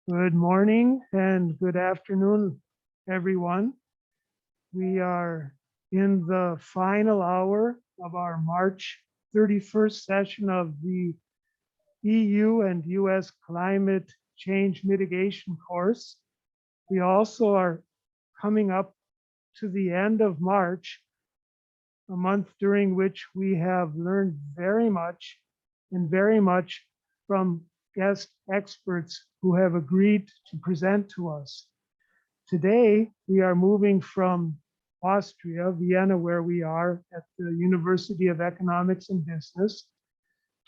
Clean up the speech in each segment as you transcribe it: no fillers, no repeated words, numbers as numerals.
Good morning and good afternoon, everyone. We are in the final hour of our March 31st session of the EU and US Climate Change Mitigation course. We also are coming up to the end of March, a month during which we have learned very much from guest experts who have agreed to present to us. Today, we are moving from Austria, Vienna, where we are at the University of Economics and Business,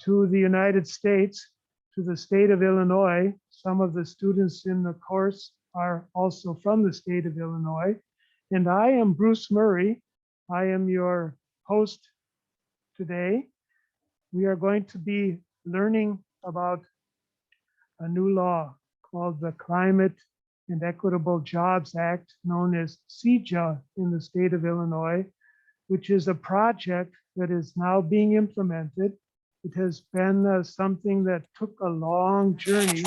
to the United States, to the state of Illinois. Some of the students in the course are also from the state of Illinois. And I am Bruce Murray. I am your host today. We are going to be learning about a new law called the Climate and Equitable Jobs Act, known as CEJA in the state of Illinois, which is a project that is now being implemented. It has been something that took a long journey.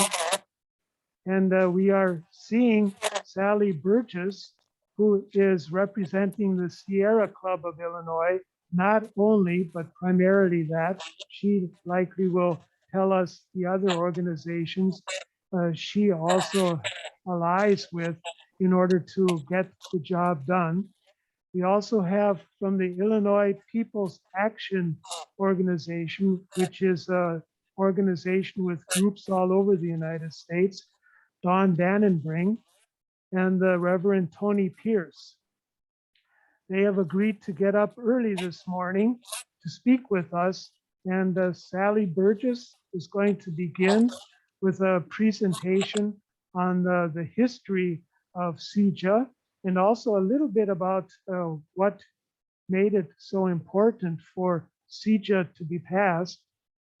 And we are seeing Sally Burgess, who is representing the Sierra Club of Illinois, not only, but primarily that. She likely will tell us the other organizations she also allies with in order to get the job done. We also have from the Illinois People's Action Organization, which is an organization with groups all over the United States, Don Dannenbring, and the Reverend Tony Pierce. They have agreed to get up early this morning to speak with us, and Sally Burgess is going to begin with a presentation on the history of CEJA and also a little bit about what made it so important for CEJA to be passed.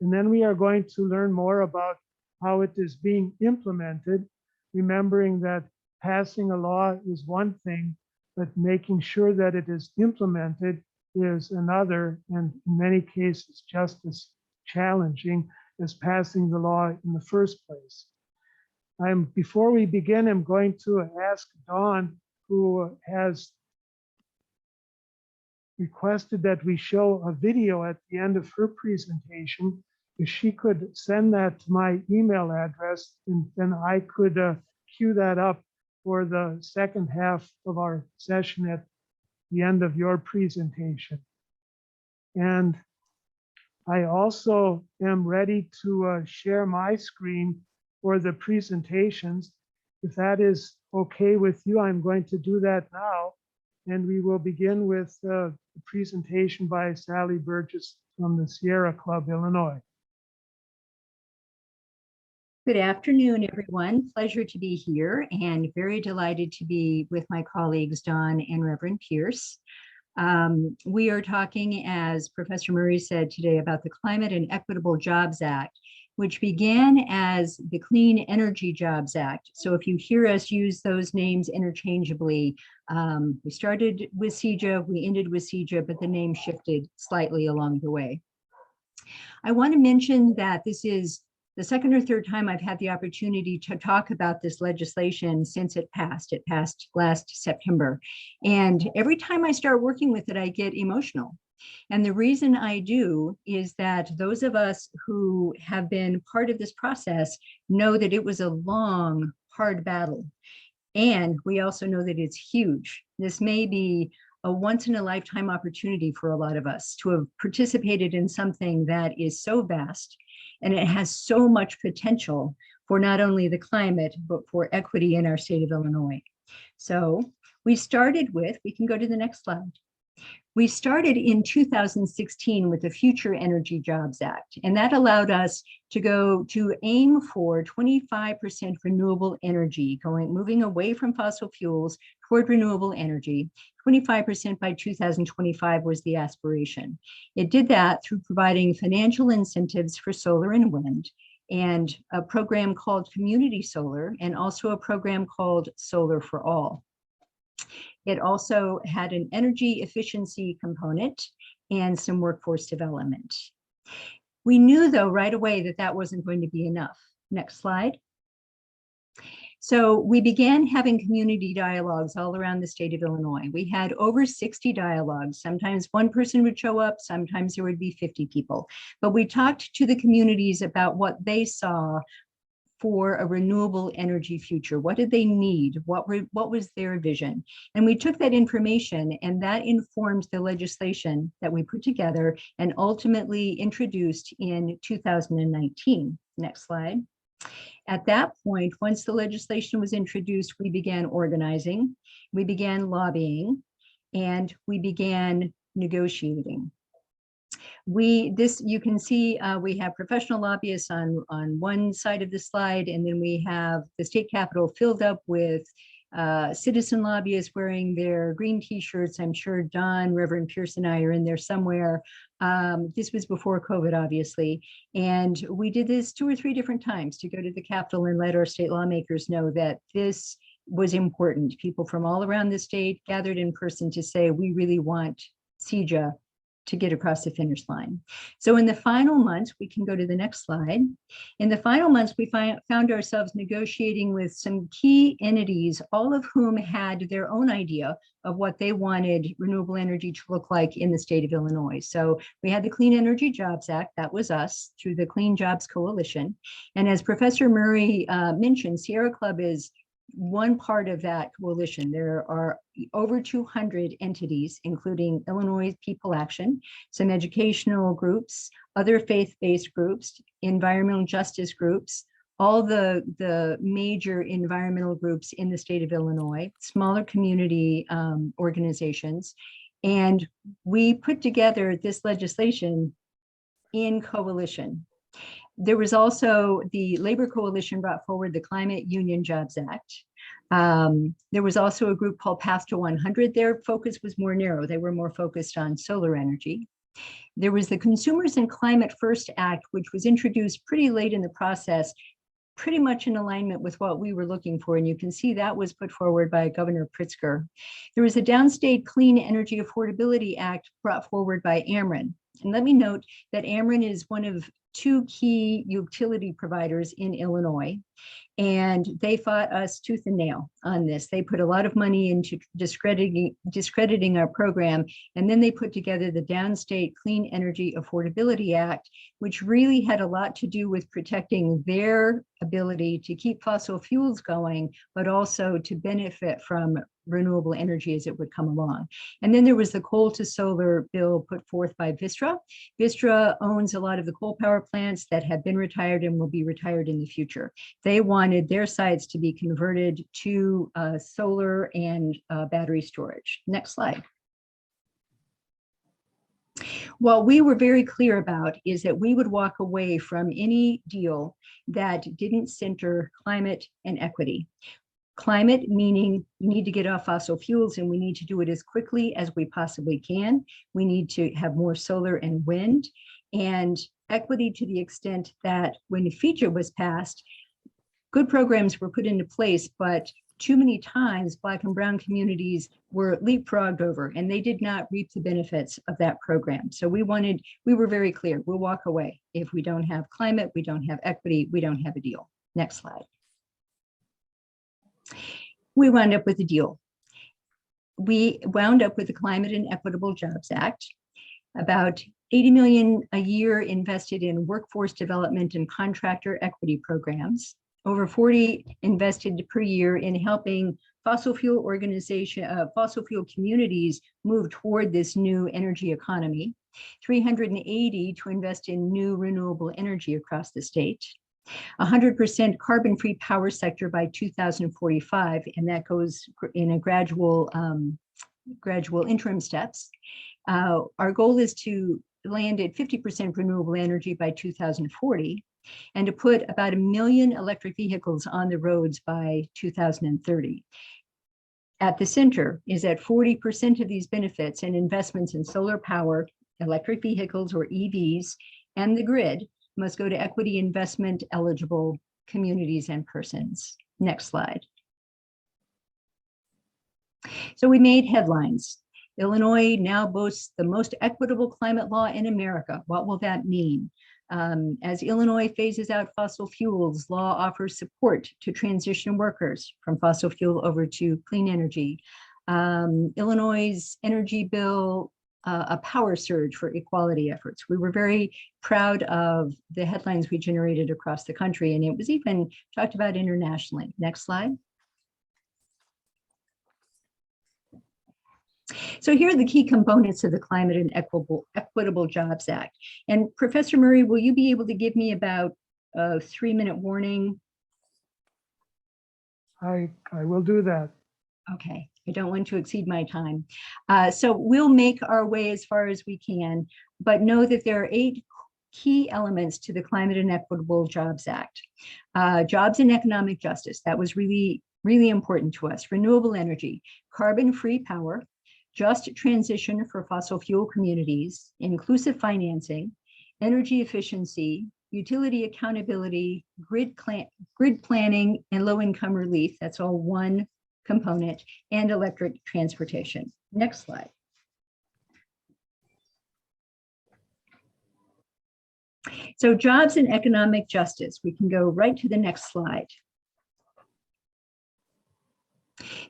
And then we are going to learn more about how it is being implemented, remembering that passing a law is one thing, but making sure that it is implemented is another, and in many cases just as challenging as passing the law in the first place. Before we begin, I'm going to ask Dawn, who has requested that we show a video at the end of her presentation, if she could send that to my email address, and then I could queue that up for the second half of our session at the end of your presentation. And I also am ready to share my screen for the presentations. If that is okay with you, I'm going to do that now. And we will begin with the presentation by Sally Burgess from the Sierra Club, Illinois. Good afternoon, everyone. Pleasure to be here and very delighted to be with my colleagues, Don and Reverend Pierce. We are talking, as Professor Murray said today, about the Climate and Equitable Jobs Act, which began as the Clean Energy Jobs Act. So if you hear us use those names interchangeably, we started with CEJA, we ended with CEJA, but the name shifted slightly along the way. I want to mention that this is the second or third time I've had the opportunity to talk about this legislation since it passed. It passed last September. And every time I start working with it, I get emotional. And the reason I do is that those of us who have been part of this process know that it was a long, hard battle. And we also know that it's huge. This may be a once-in-a-lifetime opportunity for a lot of us to have participated in something that is so vast, and it has so much potential for not only the climate, but for equity in our state of Illinois. So we started with, we can go to the next slide. We started in 2016 with the Future Energy Jobs Act, and that allowed us to aim for 25% renewable energy, moving away from fossil fuels toward renewable energy. 25% by 2025 was the aspiration. It did that through providing financial incentives for solar and wind, and a program called Community Solar, and also a program called Solar for All. It also had an energy efficiency component and some workforce development. We knew, though, right away that that wasn't going to be enough. Next slide. So we began having community dialogues all around the state of Illinois. We had over 60 dialogues. Sometimes one person would show up, sometimes there would be 50 people. But we talked to the communities about what they saw for a renewable energy future. What did they need? What was their vision? And we took that information, and that informed the legislation that we put together and ultimately introduced in 2019. Next slide. At that point, once the legislation was introduced, we began organizing, we began lobbying, and we began negotiating. You can see we have professional lobbyists on one side of the slide, and then we have the state capitol filled up with citizen lobbyists wearing their green t-shirts. I'm sure Don, Reverend Pierce, and I are in there somewhere. This was before COVID, obviously. And we did this 2 or 3 different times to go to the Capitol and let our state lawmakers know that this was important. People from all around the state gathered in person to say, we really want CEJA to get across the finish line. So in the final months, we can go to the next slide. In the final months, we found ourselves negotiating with some key entities, all of whom had their own idea of what they wanted renewable energy to look like in the state of Illinois. So we had the Clean Energy Jobs Act, that was us, through the Clean Jobs Coalition. And as Professor Murray mentioned, Sierra Club is one part of that coalition. There are over 200 entities, including Illinois People Action, some educational groups, other faith-based groups, environmental justice groups, all the major environmental groups in the state of Illinois, smaller community organizations. And we put together this legislation in coalition. There was also the Labor Coalition brought forward the Climate Union Jobs Act. There was also a group called Path to 100. Their focus was more narrow. They were more focused on solar energy. There was the Consumers and Climate First Act, which was introduced pretty late in the process, pretty much in alignment with what we were looking for. And you can see that was put forward by Governor Pritzker. There was a Downstate Clean Energy Affordability Act brought forward by Ameren. And let me note that Ameren is one of 2 key utility providers in Illinois, and they fought us tooth and nail on this. They put a lot of money into discrediting our program, and then they put together the Downstate Clean Energy Affordability Act, which really had a lot to do with protecting their ability to keep fossil fuels going, but also to benefit from renewable energy as it would come along. And then there was the coal to solar bill put forth by Vistra. Vistra owns a lot of the coal power plants that have been retired and will be retired in the future. They wanted their sites to be converted to solar and battery storage. Next slide. What we were very clear about is that we would walk away from any deal that didn't center climate and equity. Climate meaning we need to get off fossil fuels, and we need to do it as quickly as we possibly can. We need to have more solar and wind, and equity to the extent that when FEJA was passed, good programs were put into place, but too many times Black and brown communities were leapfrogged over, and they did not reap the benefits of that program. So we were very clear, we'll walk away. If we don't have climate, we don't have equity, we don't have a deal. Next slide. We wound up with a deal. We wound up with the Climate and Equitable Jobs Act, about $80 million a year invested in workforce development and contractor equity programs, over 40 invested per year in helping fossil fuel communities move toward this new energy economy, 380 to invest in new renewable energy across the state, 100% carbon-free power sector by 2045, and that goes in a gradual interim steps. Our goal is to land at 50% renewable energy by 2040, and to put about 1 million electric vehicles on the roads by 2030. At the center is that 40% of these benefits and investments in solar power, electric vehicles or EVs, and the grid must go to equity investment eligible communities and persons. Next slide. So we made headlines. Illinois now boasts the most equitable climate law in America. What will that mean? As Illinois phases out fossil fuels, law offers support to transition workers from fossil fuel over to clean energy. Illinois' energy bill, a power surge for equality efforts. We were very proud of the headlines we generated across the country, and it was even talked about internationally. Next slide. So here are the key components of the Climate and Equitable Jobs Act. And Professor Murray, will you be able to give me about a 3-minute warning? I will do that. Okay, I don't want to exceed my time. So we'll make our way as far as we can, but know that there are 8 key elements to the Climate and Equitable Jobs Act. Jobs and economic justice, that was really, really important to us. Renewable energy, carbon-free power, just transition for fossil fuel communities, inclusive financing, energy efficiency, utility accountability, grid planning, and low-income relief. That's all one component, and electric transportation. Next slide. So jobs and economic justice. We can go right to the next slide.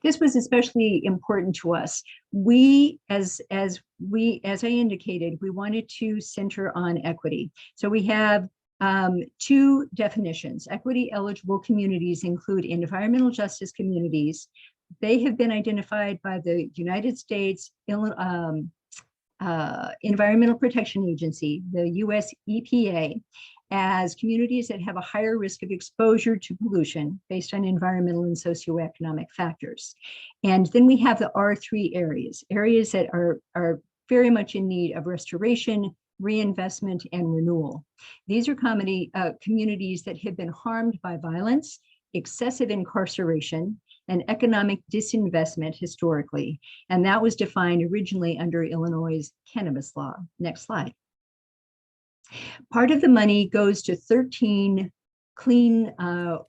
This was especially important to us. We, as I indicated, we wanted to center on equity. So we have 2 definitions. Equity eligible communities include environmental justice communities. They have been identified by the United States Environmental Protection Agency, the US EPA, as communities that have a higher risk of exposure to pollution based on environmental and socioeconomic factors. And then we have the R3 areas that are very much in need of restoration, reinvestment, and renewal. These are communities that have been harmed by violence, excessive incarceration, and economic disinvestment historically. And that was defined originally under Illinois' cannabis law. Next slide. Part of the money goes to 13 clean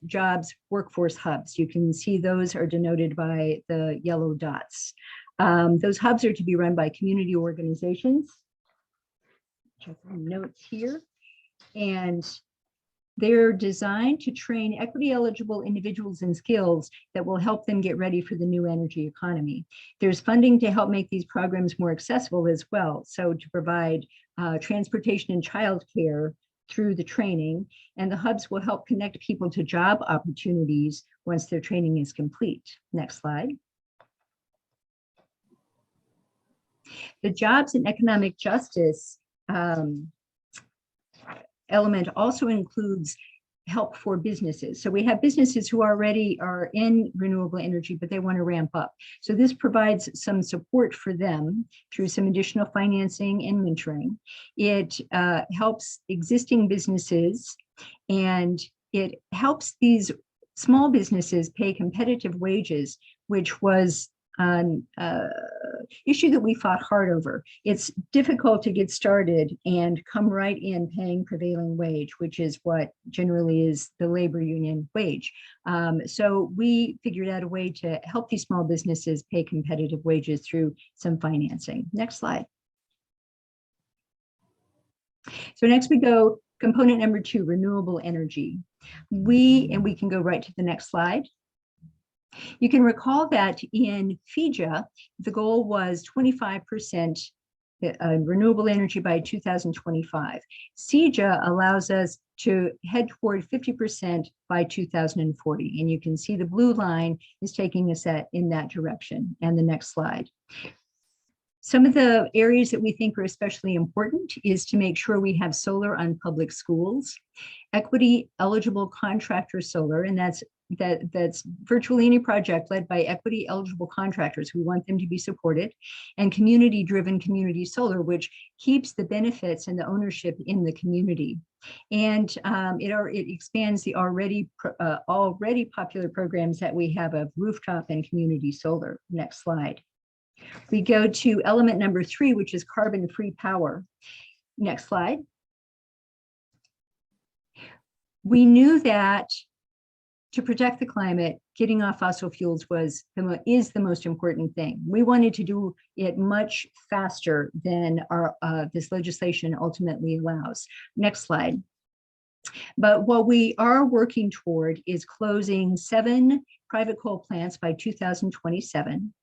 jobs workforce hubs. You can see those are denoted by the yellow dots. Those hubs are to be run by community organizations. Check the notes here. And they're designed to train equity eligible individuals in skills that will help them get ready for the new energy economy. There's funding to help make these programs more accessible as well. So to provide transportation and childcare through the training, and the hubs will help connect people to job opportunities once their training is complete. Next slide. The jobs and economic justice element also includes help for businesses. So we have businesses who already are in renewable energy, but they want to ramp up. So this provides some support for them through some additional financing and mentoring. It helps existing businesses, and it helps these small businesses pay competitive wages, which was an issue that we fought hard over. It's difficult to get started and come right in paying prevailing wage, which is what generally is the labor union wage. So we figured out a way to help these small businesses pay competitive wages through some financing. Next slide. So next we go component number 2, renewable energy. We can go right to the next slide. You can recall that in FIJA, the goal was 25% renewable energy by 2025. CEJA allows us to head toward 50% by 2040. And you can see the blue line is taking us in that direction. And the next slide. Some of the areas that we think are especially important is to make sure we have solar on public schools, equity eligible contractor solar, and that's virtually any project led by equity eligible contractors. We want them to be supported, and community driven community solar, which keeps the benefits and the ownership in the community. And it expands the already popular programs that we have of rooftop and community solar. Next slide. We go to element number 3, which is carbon-free power. Next slide. We knew that to protect the climate, getting off fossil fuels is the most important thing. We wanted to do it much faster than this legislation ultimately allows. Next slide. But what we are working toward is closing 7 private coal plants by 2027.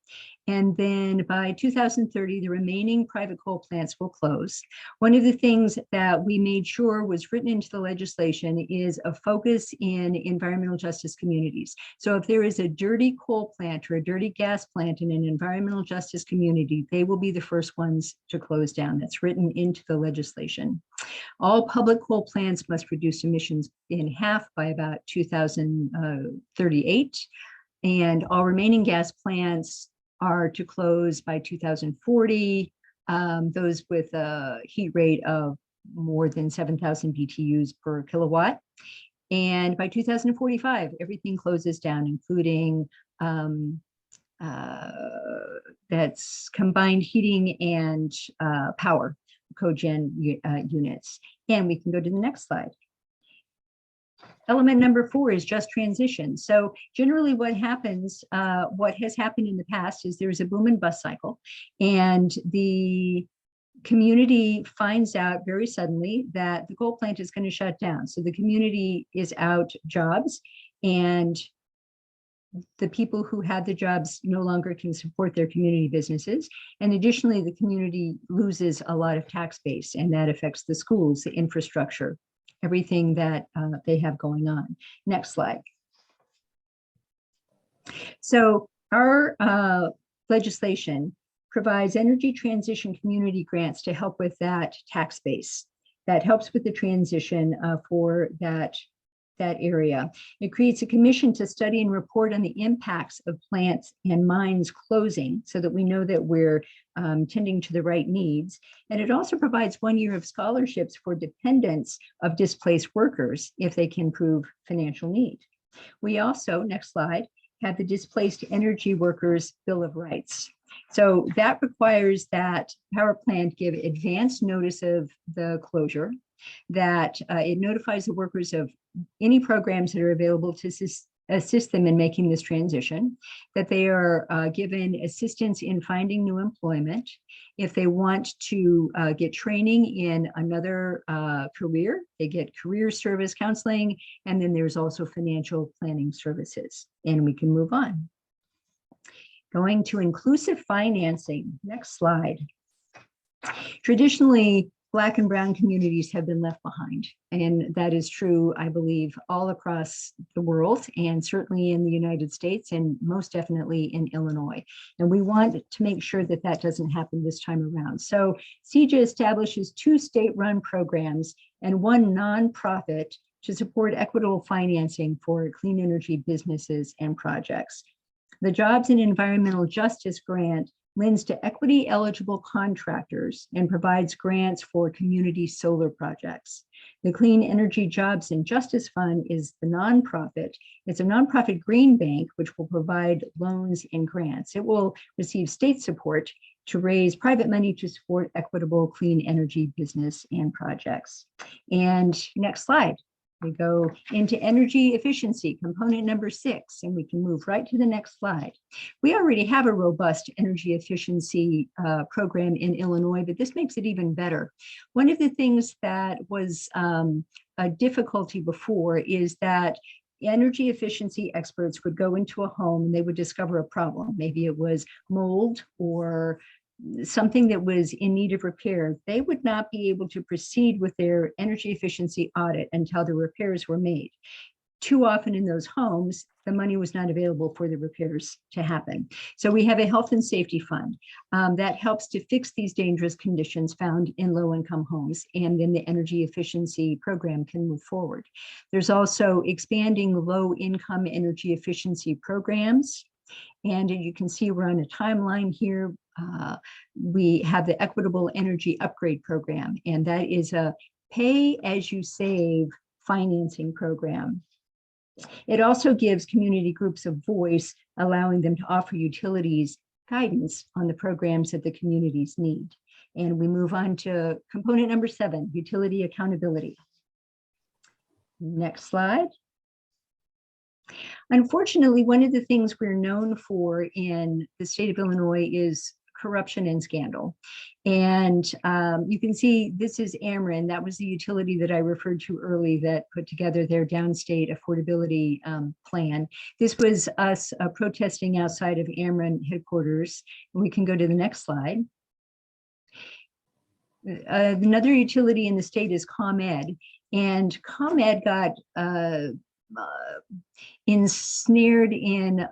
And then by 2030, the remaining private coal plants will close. One of the things that we made sure was written into the legislation is a focus in environmental justice communities. So if there is a dirty coal plant or a dirty gas plant in an environmental justice community, they will be the first ones to close down. That's written into the legislation. All public coal plants must reduce emissions in half by about 2038. And all remaining gas plants are to close by 2040, those with a heat rate of more than 7,000 BTUs per kilowatt. And by 2045, everything closes down, including that's combined heating and power, cogen units. And we can go to the next slide. Element number 4 is just transition. So generally what happens, what has happened in the past is there's a boom and bust cycle, and the community finds out very suddenly that the coal plant is going to shut down. So the community is out jobs, and the people who had the jobs no longer can support their community businesses. And additionally, the community loses a lot of tax base, and that affects the schools, the infrastructure, everything that they have going on. Next slide. So our legislation provides energy transition community grants to help with that tax base. That helps with the transition for that area. It creates a commission to study and report on the impacts of plants and mines closing so that we know that we're tending to the right needs. And it also provides 1 year of scholarships for dependents of displaced workers if they can prove financial need. We also, next slide, have the Displaced Energy Workers Bill of Rights. So that requires that power plant give advance notice of the closure, that it notifies the workers of any programs that are available to assist them in making this transition, that they are given assistance in finding new employment. If they want to get training in another career, they get career service counseling, and then there's also financial planning services. And we can move on. Going to inclusive financing. Next slide. Traditionally, Black and Brown communities have been left behind. And that is true, I believe, all across the world, and certainly in the United States, and most definitely in Illinois. And we want to make sure that that doesn't happen this time around. So CEJA establishes 2 state-run programs and 1 nonprofit to support equitable financing for clean energy businesses and projects. The Jobs and Environmental Justice Grant lends to equity eligible contractors and provides grants for community solar projects. The Clean Energy Jobs and Justice Fund is the nonprofit. It's a nonprofit green bank which will provide loans and grants. It will receive state support to raise private money to support equitable clean energy business and projects. And next slide. We go into energy efficiency, component number 6, and we can move right to the next slide. We already have a robust energy efficiency program in Illinois, but this makes it even better. One of the things that was a difficulty before is that energy efficiency experts would go into a home and they would discover a problem. Maybe it was mold or something that was in need of repair. They would not be able to proceed with their energy efficiency audit until the repairs were made. Too often in those homes, the money was not available for the repairs to happen. So we have a health and safety fund that helps to fix these dangerous conditions found in low-income homes, and then the energy efficiency program can move forward. There's also expanding low-income energy efficiency programs. And you can see we're on a timeline here. We have the Equitable Energy Upgrade Program, and that is a pay-as-you-save financing program. It also gives community groups a voice, allowing them to offer utilities guidance on the programs that the communities need. And we move on to component number 7, utility accountability. Next slide. Unfortunately, one of the things we're known for in the state of Illinois is corruption and scandal. And you can see this is Ameren. That was the utility that I referred to early that put together their downstate affordability plan. This was us protesting outside of Ameren headquarters. We can go to the next slide. Another utility in the state is ComEd, and ComEd got ensnared in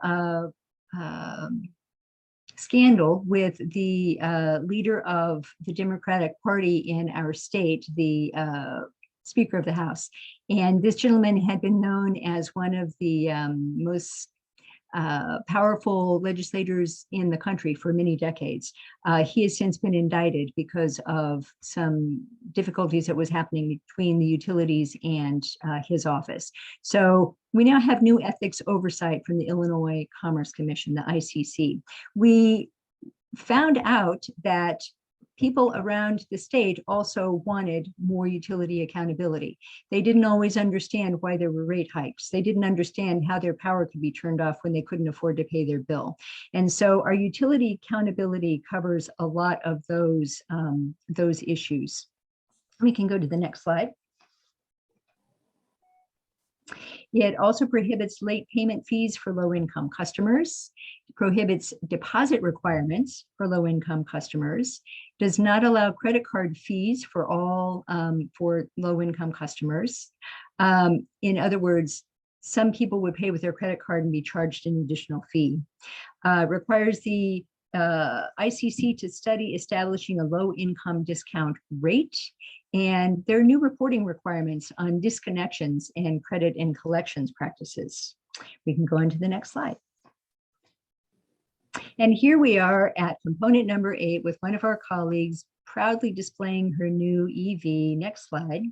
scandal with the leader of the Democratic Party in our state, the Speaker of the House. And this gentleman had been known as one of the most powerful legislators in the country for many decades. He has since been indicted because of some difficulties that was happening between the utilities and his office. So we now have new ethics oversight from the Illinois Commerce Commission, the ICC. We found out that people around the state also wanted more utility accountability. They didn't always understand why there were rate hikes. They didn't understand how their power could be turned off when they couldn't afford to pay their bill. And so our utility accountability covers a lot of those issues. We can go to the next slide. It also prohibits late payment fees for low-income customers, prohibits deposit requirements for low-income customers, does not allow credit card fees for all for low-income customers. In other words, some people would pay with their credit card and be charged an additional fee. Requires the ICC to study establishing a low-income discount rate, and there are new reporting requirements on disconnections and credit and collections practices. We can go into the next slide. And here we are at component number 8 with one of our colleagues proudly displaying her new EV. Next slide.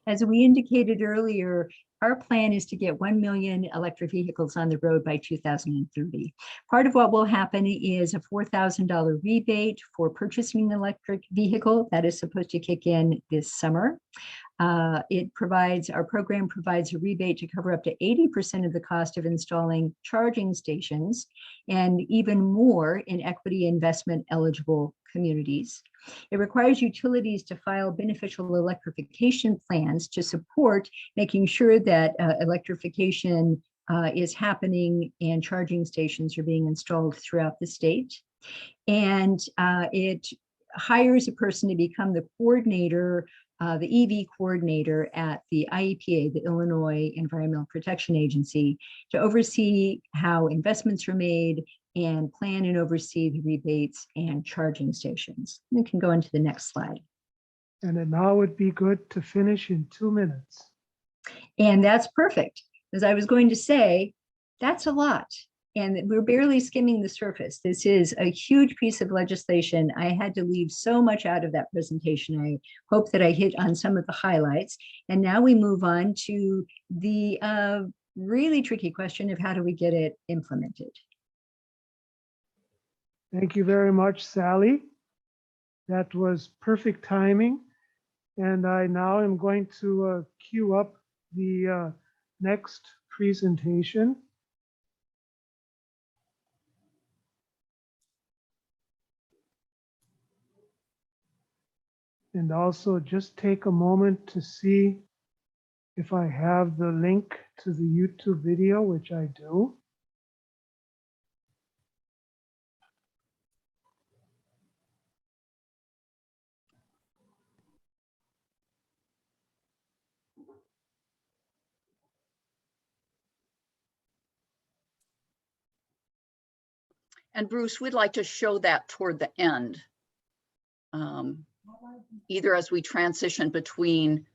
As we indicated earlier, our plan is to get 1 million electric vehicles on the road by 2030. Part of what will happen is a $4,000 rebate for purchasing an electric vehicle that is supposed to kick in this summer. Our program provides a rebate to cover up to 80% of the cost of installing charging stations and even more in equity investment eligible communities. It requires utilities to file beneficial electrification plans to support making sure that electrification is happening and charging stations are being installed throughout the state. And it hires a person to become the coordinator, the EV coordinator at the IEPA, the Illinois Environmental Protection Agency, to oversee how investments are made and plan and oversee the rebates and charging stations. We can go into the next slide. And it now would be good to finish in 2 minutes. And that's perfect, as I was going to say, that's a lot. And we're barely skimming the surface. This is a huge piece of legislation. I had to leave so much out of that presentation. I hope that I hit on some of the highlights. And now we move on to the really tricky question of how do we get it implemented? Thank you very much, Sally. That was perfect timing. And I now am going to queue up the next presentation. And also just take a moment to see if I have the link to the YouTube video, which I do. And Bruce, we'd like to show that toward the end, either as we transition between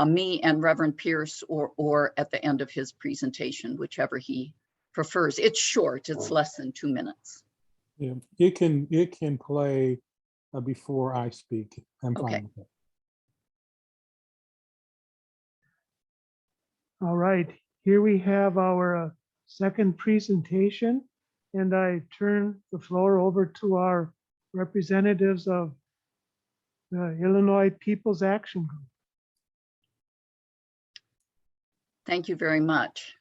me and Reverend Pierce or at the end of his presentation, whichever he prefers. It's short, it's less than 2 minutes. Yeah, it can play before I speak. I'm fine with it. All right, here we have our second presentation, and I turn the floor over to our representatives of the Illinois People's Action Group. Thank you very much.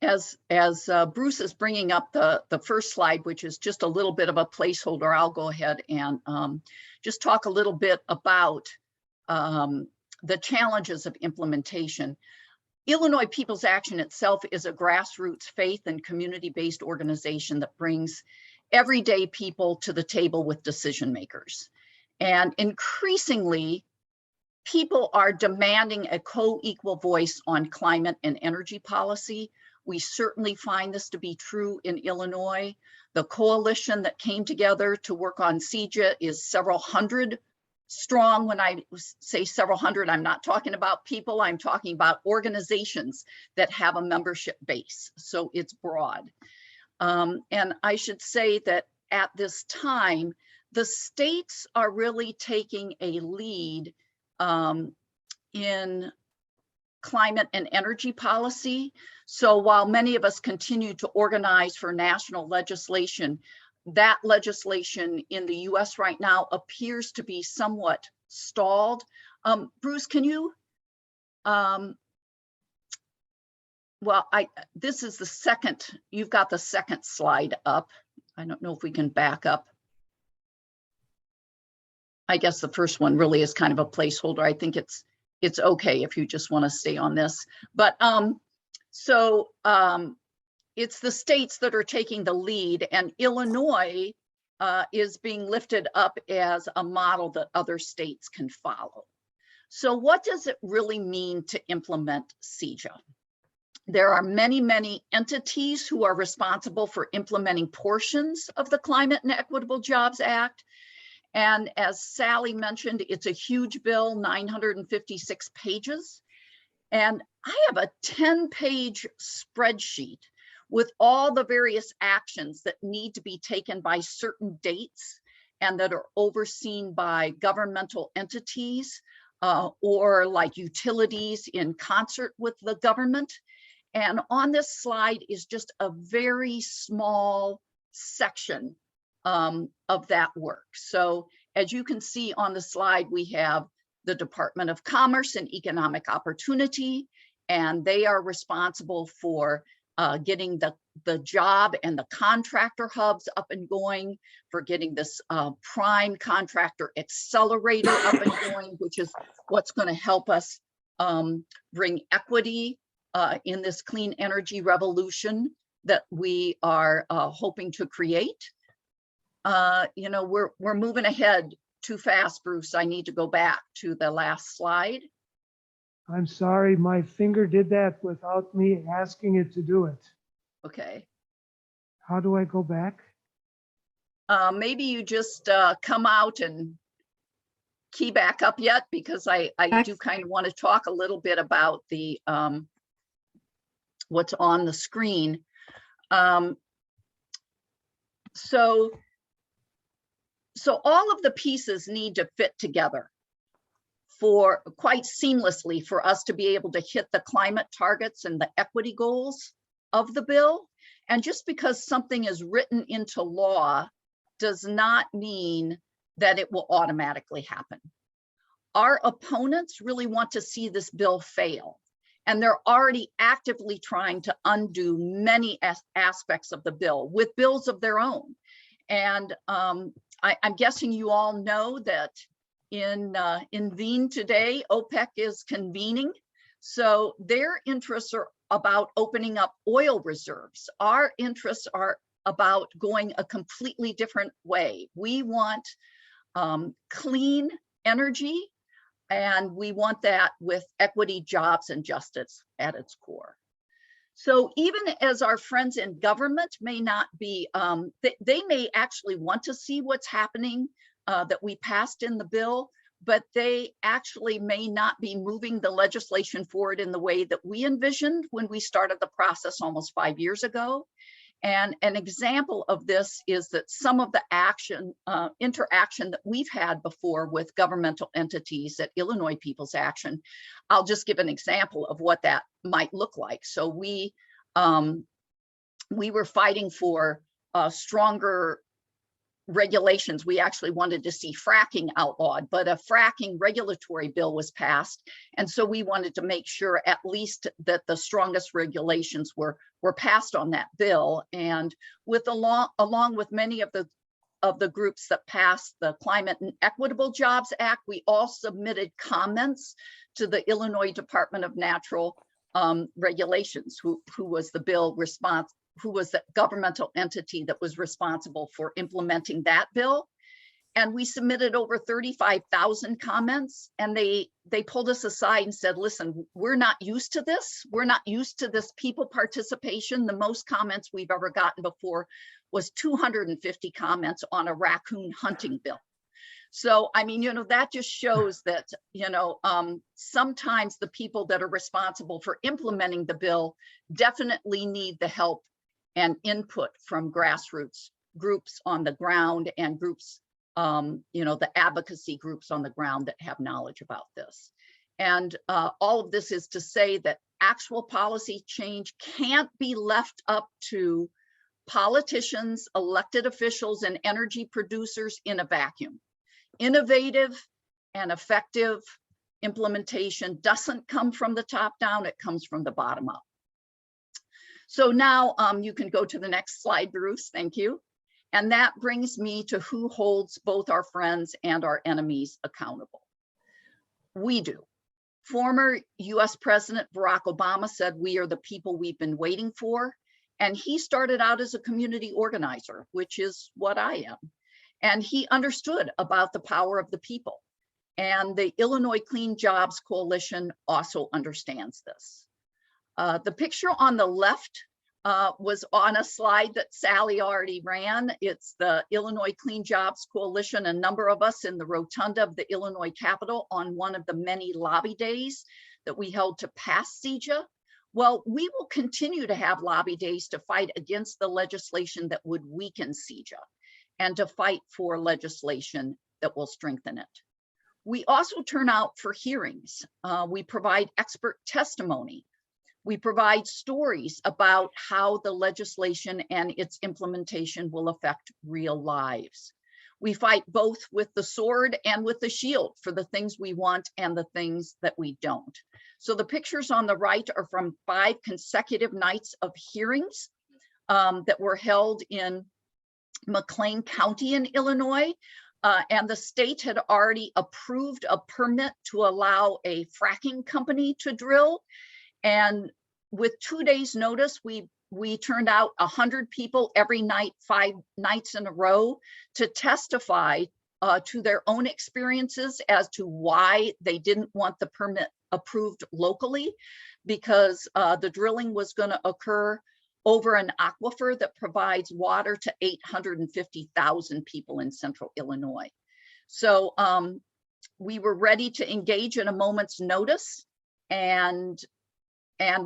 As Bruce is bringing up the first slide, which is just a little bit of a placeholder, I'll go ahead and just talk a little bit about the challenges of implementation. Illinois People's Action itself is a grassroots faith and community-based organization that brings everyday people to the table with decision makers. And increasingly, people are demanding a co-equal voice on climate and energy policy. We certainly find this to be true in Illinois. The coalition that came together to work on CEJA is several hundred strong. When I say several hundred, I'm not talking about people, I'm talking about organizations that have a membership base. So it's broad. And I should say that at this time, the states are really taking a lead in climate and energy policy. So while many of us continue to organize for national legislation, that legislation in the US right now appears to be somewhat stalled. Bruce, can you, this is the second, you've got the second slide up. I don't know if we can back up. I guess the first one really is kind of a placeholder. I think it's okay if you just want to stay on this. But it's the states that are taking the lead, and Illinois is being lifted up as a model that other states can follow. So what does it really mean to implement CEJA? There are many, many entities who are responsible for implementing portions of the Climate and Equitable Jobs Act. And as Sally mentioned, it's a huge bill, 956 pages. And I have a 10-page spreadsheet with all the various actions that need to be taken by certain dates and that are overseen by governmental entities or like utilities in concert with the government. And on this slide is just a very small section of that work. So as you can see on the slide, we have the Department of Commerce and Economic Opportunity, and they are responsible for getting the job and the contractor hubs up and going, for getting this prime contractor accelerator up and going, which is what's going to help us bring equity in this clean energy revolution that we are hoping to create. You know, we're moving ahead too fast, Bruce. I need to go back to the last slide. I'm sorry, my finger did that without me asking it to do it. Okay. How do I go back? Maybe you just come out and key back up yet, because I do kind of want to talk a little bit about the what's on the screen. So all of the pieces need to fit together for quite seamlessly for us to be able to hit the climate targets and the equity goals of the bill. And just because something is written into law does not mean that it will automatically happen. Our opponents really want to see this bill fail, and they're already actively trying to undo many aspects of the bill with bills of their own. And I'm guessing you all know that in Wien today, OPEC is convening. So their interests are about opening up oil reserves. Our interests are about going a completely different way. We want clean energy, and we want that with equity, jobs, and justice at its core. So even as our friends in government may not be, they may actually want to see what's happening that we passed in the bill, but they actually may not be moving the legislation forward in the way that we envisioned when we started the process almost 5 years ago. And an example of this is that some of the interaction that we've had before with governmental entities at Illinois People's Action, I'll just give an example of what that might look like. So we were fighting for stronger regulations. We actually wanted to see fracking outlawed, but a fracking regulatory bill was passed. And so we wanted to make sure at least that the strongest regulations were passed on that bill. And with along with many of the groups that passed the Climate and Equitable Jobs Act, we all submitted comments to the Illinois Department of Natural Regulations, who was the bill response, who was the governmental entity that was responsible for implementing that bill. And we submitted over 35,000 comments, and they pulled us aside and said, listen, we're not used to this. We're not used to this people participation. The most comments we've ever gotten before was 250 comments on a raccoon hunting bill. So, I mean, that just shows that, sometimes the people that are responsible for implementing the bill definitely need the help and input from grassroots groups on the ground and groups, the advocacy groups on the ground that have knowledge about this. And all of this is to say that actual policy change can't be left up to politicians, elected officials, and energy producers in a vacuum. Innovative and effective implementation doesn't come from the top down, it comes from the bottom up. So now you can go to the next slide, Bruce, thank you. And that brings me to who holds both our friends and our enemies accountable. We do. Former US President Barack Obama said, we are the people we've been waiting for. And he started out as a community organizer, which is what I am. And he understood about the power of the people. And the Illinois Clean Jobs Coalition also understands this. The picture on the left was on a slide that Sally already ran. It's the Illinois Clean Jobs Coalition, a number of us in the rotunda of the Illinois Capitol on one of the many lobby days that we held to pass CEJA. Well, we will continue to have lobby days to fight against the legislation that would weaken CEJA and to fight for legislation that will strengthen it. We also turn out for hearings. We provide expert testimony. We provide stories about how the legislation and its implementation will affect real lives. We fight both with the sword and with the shield for the things we want and the things that we don't. So the pictures on the right are from 5 consecutive nights of hearings that were held in McLean County in Illinois. And the state had already approved a permit to allow a fracking company to drill. And with 2 days notice, we turned out 100 people every night, 5 nights in a row, to testify to their own experiences as to why they didn't want the permit approved locally, because the drilling was going to occur over an aquifer that provides water to 850,000 people in central Illinois. So we were ready to engage in a moment's notice, and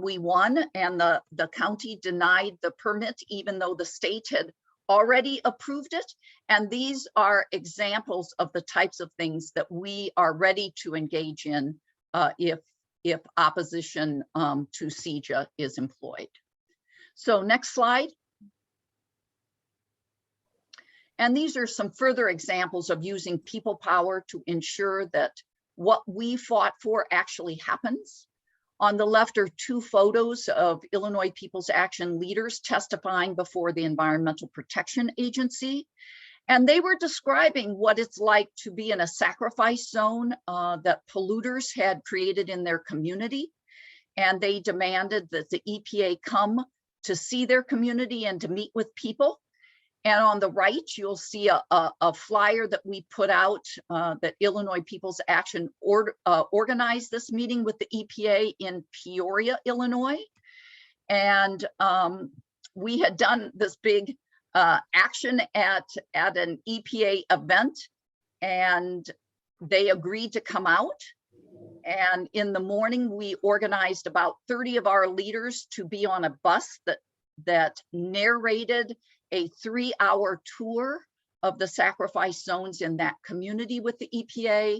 we won, and the county denied the permit, even though the state had already approved it. And these are examples of the types of things that we are ready to engage in if opposition to CEJA is employed. So next slide. And these are some further examples of using people power to ensure that what we fought for actually happens. On the left are 2 photos of Illinois People's Action leaders testifying before the Environmental Protection Agency. And they were describing what it's like to be in a sacrifice zone that polluters had created in their community. And they demanded that the EPA come to see their community and to meet with people. And on the right, you'll see a flyer that we put out that Illinois People's Action organized this meeting with the EPA in Peoria, Illinois. And we had done this big action at an EPA event, and they agreed to come out. And in the morning, we organized about 30 of our leaders to be on a bus that narrated a 3-hour tour of the sacrifice zones in that community with the EPA.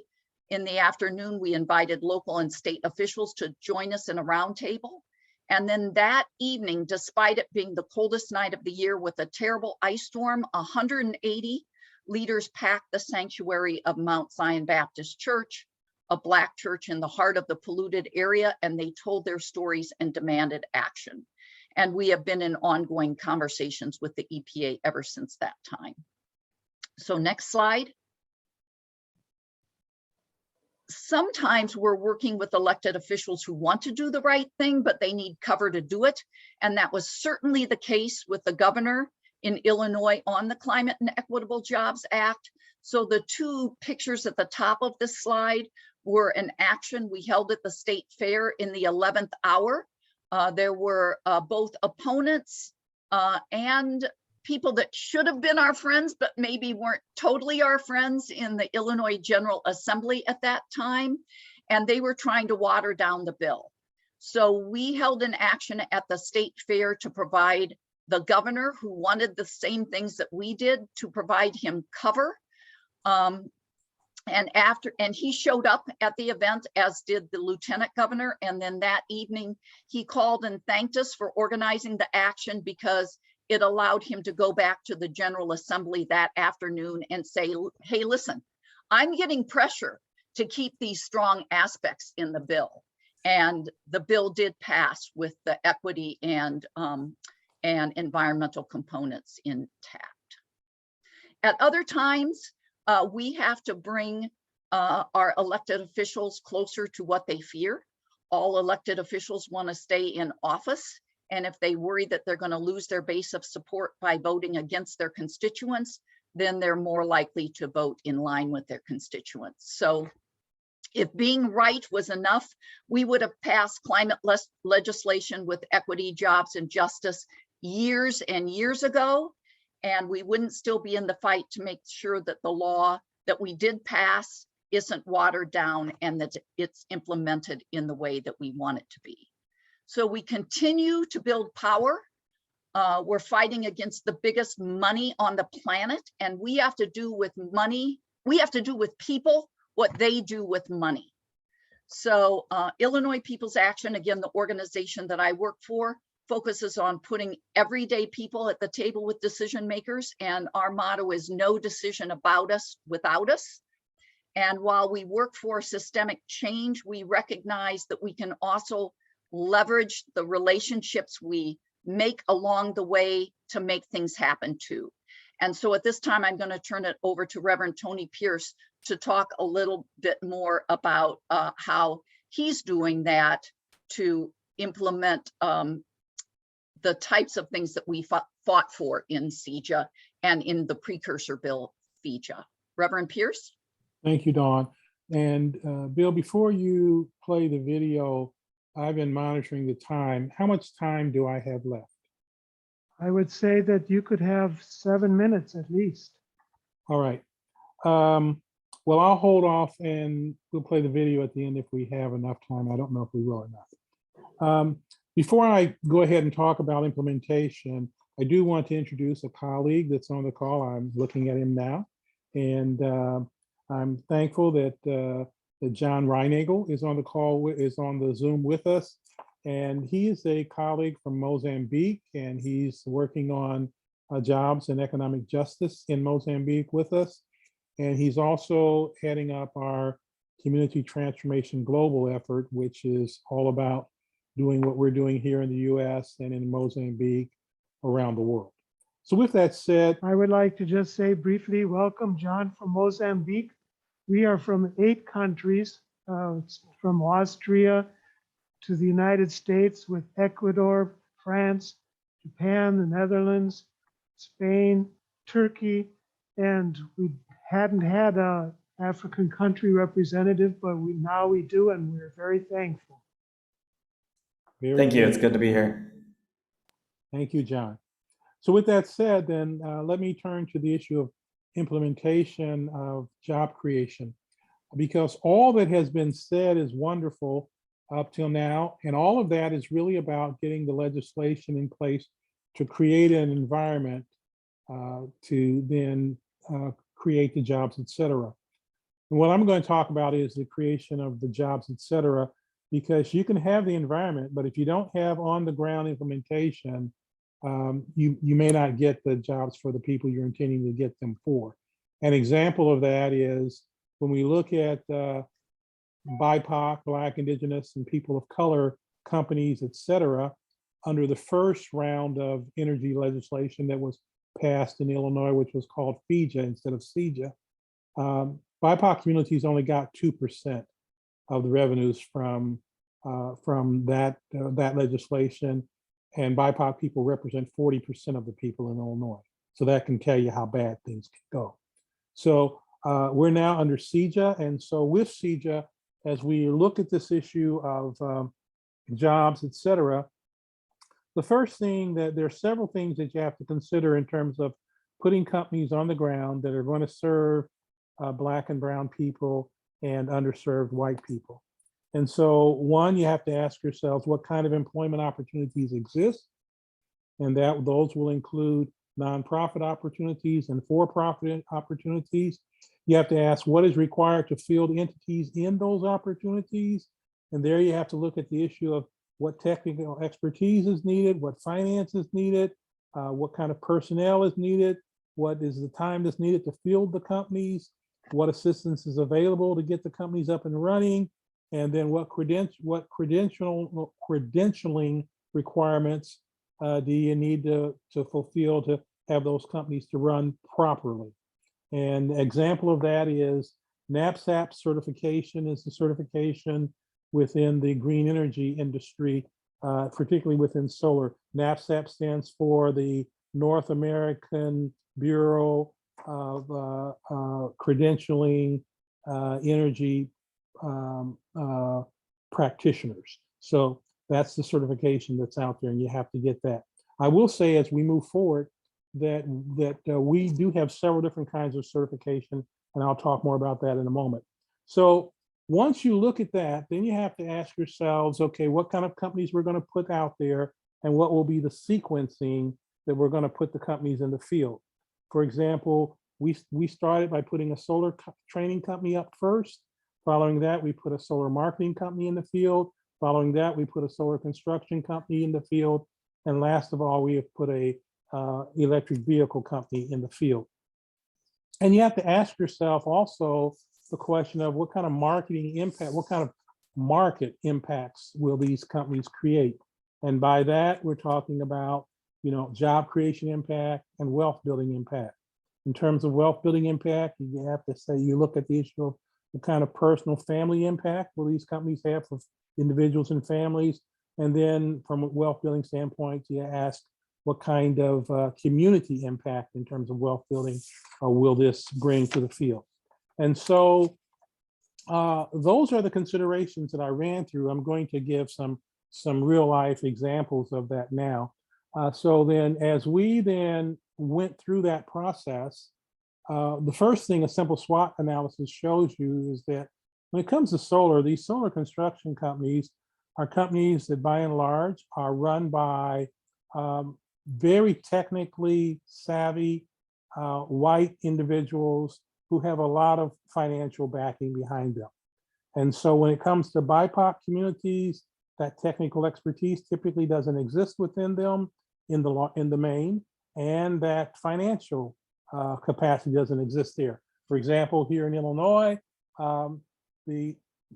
In the afternoon, we invited local and state officials to join us in a roundtable. And then that evening, despite it being the coldest night of the year with a terrible ice storm, 180 leaders packed the sanctuary of Mount Zion Baptist Church, a Black church in the heart of the polluted area, and they told their stories and demanded action. And we have been in ongoing conversations with the EPA ever since that time. So next slide. Sometimes we're working with elected officials who want to do the right thing, but they need cover to do it. And that was certainly the case with the governor in Illinois on the Climate and Equitable Jobs Act. So the two pictures at the top of this slide were an action we held at the state fair in the 11th hour. There were both opponents and people that should have been our friends, but maybe weren't totally our friends in the Illinois General Assembly at that time. And they were trying to water down the bill. So we held an action at the state fair to provide the governor, who wanted the same things that we did, to provide him cover. And he showed up at the event, as did the lieutenant governor. And then that evening, he called and thanked us for organizing the action, because it allowed him to go back to the General Assembly that afternoon and say, hey, listen, I'm getting pressure to keep these strong aspects in the bill. And the bill did pass with the equity and environmental components intact. At other times, we have to bring our elected officials closer to what they fear. All elected officials want to stay in office. And if they worry that they're going to lose their base of support by voting against their constituents, then they're more likely to vote in line with their constituents. So if being right was enough, we would have passed climate legislation with equity, jobs, and justice years and years ago. And we wouldn't still be in the fight to make sure that the law that we did pass isn't watered down and that it's implemented in the way that we want it to be. So we continue to build power. We're fighting against the biggest money on the planet, and we have to do with money. We have to do with people what they do with money. So Illinois People's Action, again, the organization that I work for, focuses on putting everyday people at the table with decision makers. And our motto is no decision about us without us. And while we work for systemic change, we recognize that we can also leverage the relationships we make along the way to make things happen too. And so at this time, I'm going to turn it over to Reverend Tony Pierce to talk a little bit more about how he's doing that to implement the types of things that we fought for in CEJA and in the precursor bill, FEJA. Reverend Pierce? Thank you, Dawn. And Bill, before you play the video, I've been monitoring the time. How much time do I have left? I would say that you could have 7 minutes at least. All right. Well, I'll hold off and we'll play the video at the end if we have enough time. I don't know if we will or not. Before I go ahead and talk about implementation, I do want to introduce a colleague that's on the call. I'm looking at him now. And I'm thankful that John Reinagel is on the call, is on the Zoom with us. And he is a colleague from Mozambique, and he's working on jobs and economic justice in Mozambique with us. And he's also heading up our Community Transformation Global effort, which is all about doing what we're doing here in the US and in Mozambique around the world. So with that said, I would like to just say briefly, welcome John from Mozambique. We are from 8 countries, from Austria to the United States, with Ecuador, France, Japan, the Netherlands, Spain, Turkey, and we hadn't had an African country representative, but now we do, and we're very thankful. Thank you. It's good to be here. Thank you, John. So with that said, then let me turn to the issue of implementation of job creation, because all that has been said is wonderful up till now, and all of that is really about getting the legislation in place to create an environment to then create the jobs, et cetera. And what I'm going to talk about is the creation of the jobs, et cetera, because you can have the environment, but if you don't have on the ground implementation, you may not get the jobs for the people you're intending to get them for. An example of that is when we look at BIPOC, Black, Indigenous, and people of color companies, et cetera, under the first round of energy legislation that was passed in Illinois, which was called FEJA instead of CEJA, BIPOC communities only got 2% of the revenues from that legislation, and BIPOC people represent 40% of the people in Illinois. So that can tell you how bad things can go. So we're now under CEJA, and so with CEJA, as we look at this issue of jobs, et cetera, the first thing that there are several things that you have to consider in terms of putting companies on the ground that are going to serve Black and brown people and underserved white people. And so one, you have to ask yourselves what kind of employment opportunities exist. And those will include nonprofit opportunities and for-profit opportunities. You have to ask what is required to fill entities in those opportunities. And there you have to look at the issue of what technical expertise is needed, what finance is needed, what kind of personnel is needed, what is the time that's needed to field the companies, what assistance is available to get the companies up and running, and then what credentialing requirements do you need to fulfill to have those companies to run properly. And an example of that is NABCEP certification is the certification within the green energy industry, particularly within solar. NABCEP stands for the North American Bureau of Credentialing Energy Practitioners. So that's the certification that's out there, and you have to get that. I will say as we move forward that we do have several different kinds of certification, and I'll talk more about that in a moment. So once you look at that, then you have to ask yourselves, okay, what kind of companies we're going to put out there, and what will be the sequencing that we're going to put the companies in the field. For example, we started by putting a solar training company up first. Following that, we put a solar marketing company in the field. Following that, we put a solar construction company in the field. And last of all, we have put a electric vehicle company in the field. And you have to ask yourself also the question of what kind of marketing impact, what kind of market impacts will these companies create? And by that, we're talking about, job creation impact and wealth building impact. In terms of wealth building impact, you have to say, you look at the issue of what kind of personal family impact will these companies have for individuals and families. And then from a wealth building standpoint, you ask what kind of community impact in terms of wealth building will this bring to the field. And so those are the considerations that I ran through. I'm going to give some real life examples of that now. So then as we then went through that process, the first thing a simple SWOT analysis shows you is that when it comes to solar, these solar construction companies are companies that by and large are run by very technically savvy white individuals who have a lot of financial backing behind them. And so when it comes to BIPOC communities, that technical expertise typically doesn't exist within them in the main, and that financial capacity doesn't exist there. For example, here in Illinois, the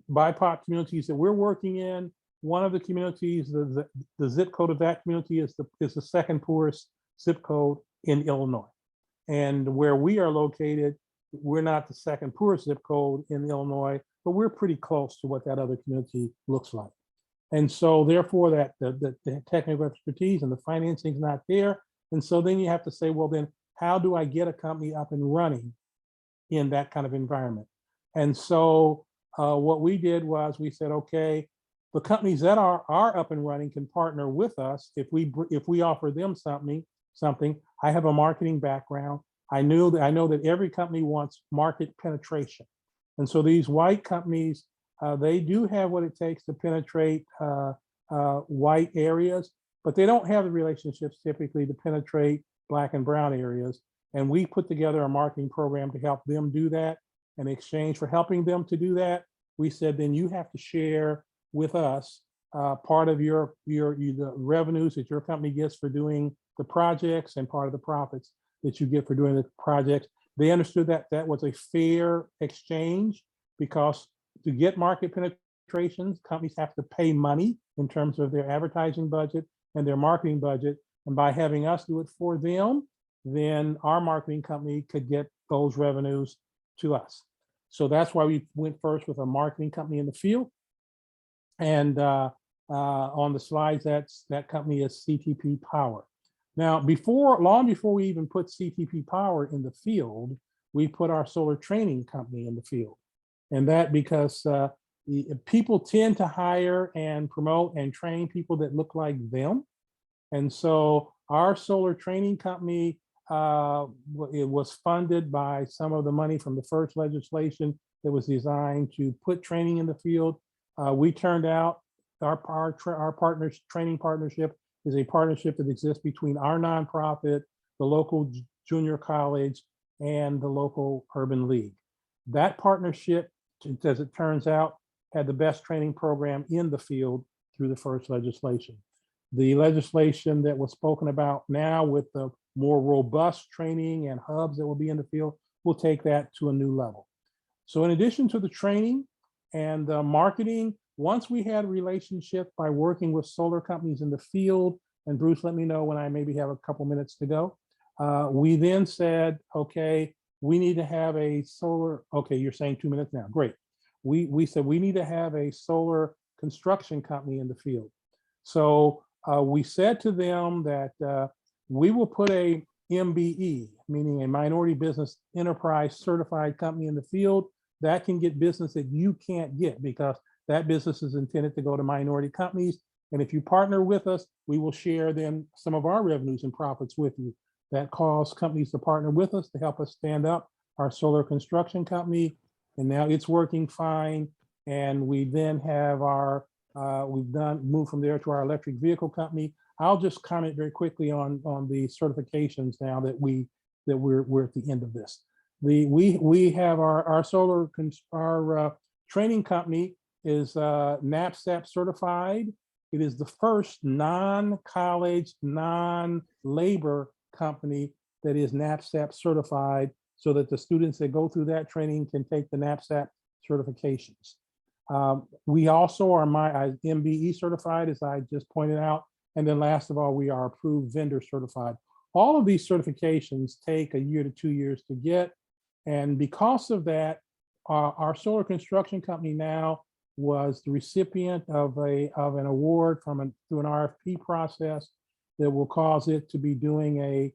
BIPOC communities that we're working in, one of the communities, the zip code of that community is the second poorest zip code in Illinois. And where we are located, we're not the second poorest zip code in Illinois, but we're pretty close to what that other community looks like. And so therefore that the technical expertise and the financing is not there. And so then you have to say, well, then how do I get a company up and running in that kind of environment? And so what we did was we said, okay, the companies that are up and running can partner with us if we offer them something. I have a marketing background. I know that every company wants market penetration. And so these white companies, they do have what it takes to penetrate white areas, but they don't have the relationships typically to penetrate Black and brown areas. And we put together a marketing program to help them do that. In exchange for helping them to do that, we said, then you have to share with us part of the revenues that your company gets for doing the projects and part of the profits that you get for doing the projects. They understood that that was a fair exchange, because to get market penetrations, companies have to pay money in terms of their advertising budget and their marketing budget. And by having us do it for them, then our marketing company could get those revenues to us. So that's why we went first with a marketing company in the field. And on the slides, that company is CTP Power. Now, long before we even put CTP Power in the field, we put our solar training company in the field. And that because people tend to hire and promote and train people that look like them. And so our solar training company, it was funded by some of the money from the first legislation that was designed to put training in the field. We turned out our partners training partnership is a partnership that exists between our nonprofit, the local junior college, and the local urban league. That partnership, as it turns out, had the best training program in the field through the first legislation. The legislation that was spoken about now with the more robust training and hubs that will be in the field will take that to a new level. So in addition to the training and the marketing, once we had a relationship by working with solar companies in the field, and Bruce, let me know when I maybe have a couple minutes to go. We then said, okay, we need to have a solar, okay, you're saying 2 minutes now, great. We said we need to have a solar construction company in the field. So we said to them that we will put a MBE, meaning a minority business enterprise certified company in the field that can get business that you can't get, because that business is intended to go to minority companies. And if you partner with us, we will share then some of our revenues and profits with you. That calls companies to partner with us to help us stand up our solar construction company. And now it's working fine. And we then have our, moved from there to our electric vehicle company. I'll just comment very quickly on the certifications now that we're at the end of this. We have our solar, training company is NAPSAP certified. It is the first non-college, non-labor company that is NAPSAP certified, so that the students that go through that training can take the NAPSAP certifications. We also are MBE certified, as I just pointed out. And then last of all, we are approved vendor certified. All of these certifications take 1 year to 2 years to get. And because of that, our solar construction company now was the recipient of an award through an RFP process that will cause it to be doing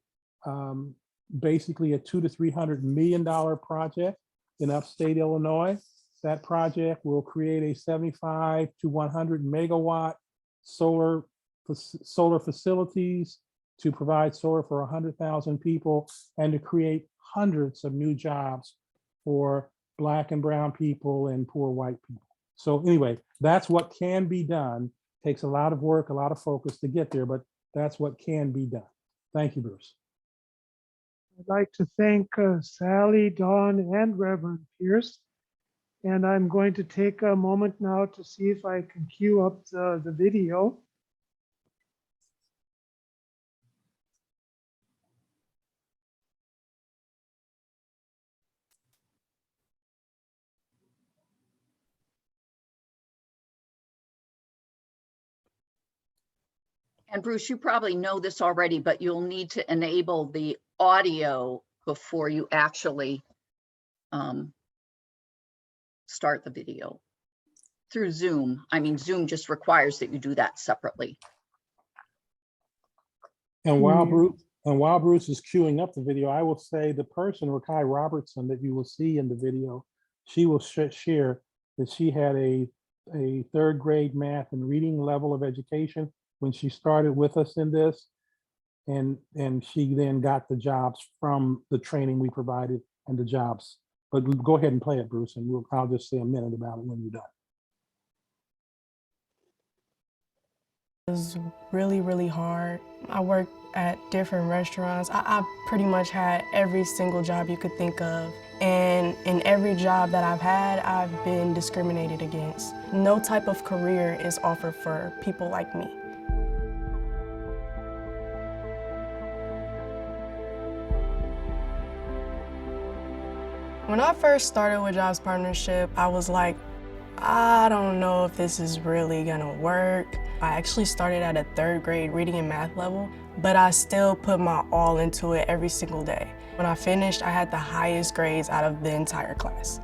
basically a $200 to $300 million project in upstate Illinois. That project will create a 75 to 100 megawatt solar facilities to provide solar for 100,000 people and to create hundreds of new jobs for Black and brown people and poor white people. So anyway, that's what can be done. Takes a lot of work, a lot of focus to get there, but that's what can be done. Thank you, Bruce. I'd like to thank Sally, Dawn, and Reverend Pierce. And I'm going to take a moment now to see if I can cue up the video. And Bruce, you probably know this already, but you'll need to enable the audio before you actually start the video through Zoom. I mean, Zoom just requires that you do that separately. And while Bruce is queuing up the video, I will say the person, Rakai Robertson, that you will see in the video, she will share that she had a 3rd grade math and reading level of education when she started with us in this. And she then got the jobs from the training we provided and the jobs. But go ahead and play it, Bruce, and I'll just say a minute about it when you're done. It was really, really hard. I worked at different restaurants. I pretty much had every single job you could think of. And in every job that I've had, I've been discriminated against. No type of career is offered for people like me. When I first started with Jobs Partnership, I was like, I don't know if this is really gonna work. I actually started at a 3rd grade reading and math level, but I still put my all into it every single day. When I finished, I had the highest grades out of the entire class.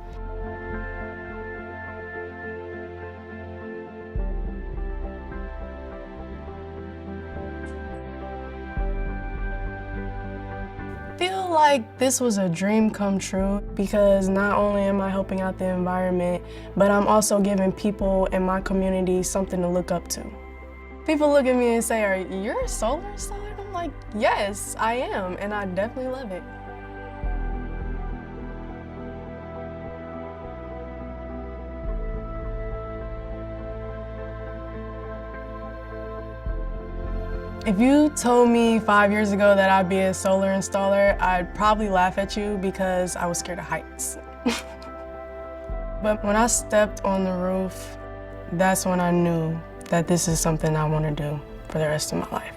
I feel like this was a dream come true because not only am I helping out the environment, but I'm also giving people in my community something to look up to. People look at me and say, "Are you a solar installer?" And I'm like, yes, I am, and I definitely love it. If you told me 5 years ago that I'd be a solar installer, I'd probably laugh at you because I was scared of heights. But when I stepped on the roof, that's when I knew that this is something I want to do for the rest of my life.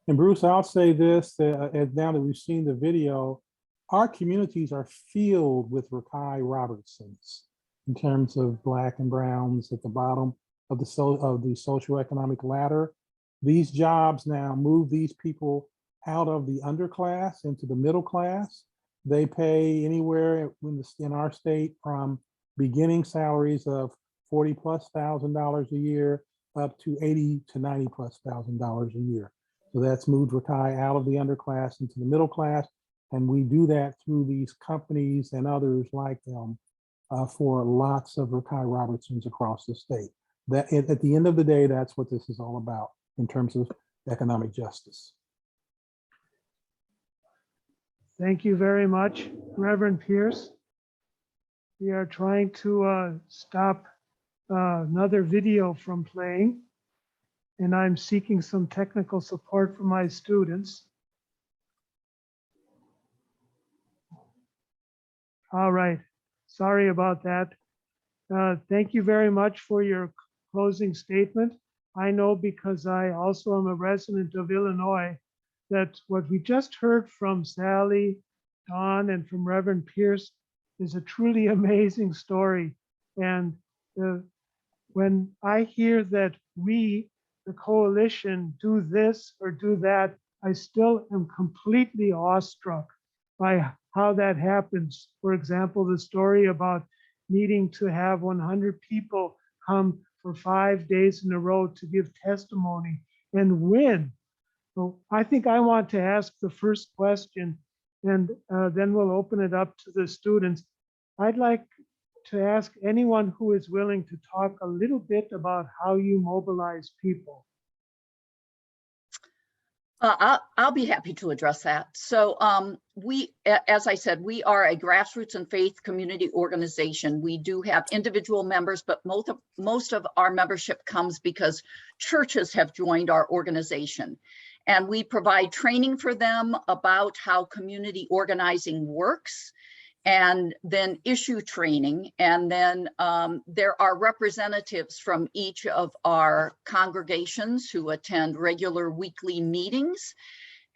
And Bruce, I'll say this, as now that we've seen the video, our communities are filled with Rakai Robertsons in terms of Black and Browns at the bottom of the socioeconomic ladder. These jobs now move these people out of the underclass into the middle class. They pay anywhere in our state from beginning salaries of $40,000+ a year up to $80,000 to $90,000+ a year. So that's moved Rakai out of the underclass into the middle class. And we do that through these companies and others like them for lots of Rakai Robertsons across the state. That at the end of the day, that's what this is all about in terms of economic justice. Thank you very much, Reverend Pierce. We are trying to stop another video from playing, and I'm seeking some technical support from my students. All right, sorry about that. Thank you very much for your closing statement. I know because I also am a resident of Illinois that what we just heard from Sally, Dawn, and from Reverend Pierce is a truly amazing story. And when I hear that we, the coalition, do this or do that, I still am completely awestruck by how that happens. For example, the story about needing to have 100 people come for 5 days in a row to give testimony and win. So I think I want to ask the first question, and then we'll open it up to the students. I'd like to ask anyone who is willing to talk a little bit about how you mobilize people. I'll be happy to address that. So we, as I said, we are a grassroots and faith community organization. We do have individual members, but most of our membership comes because churches have joined our organization. And we provide training for them about how community organizing works, and then issue training. And then there are representatives from each of our congregations who attend regular weekly meetings.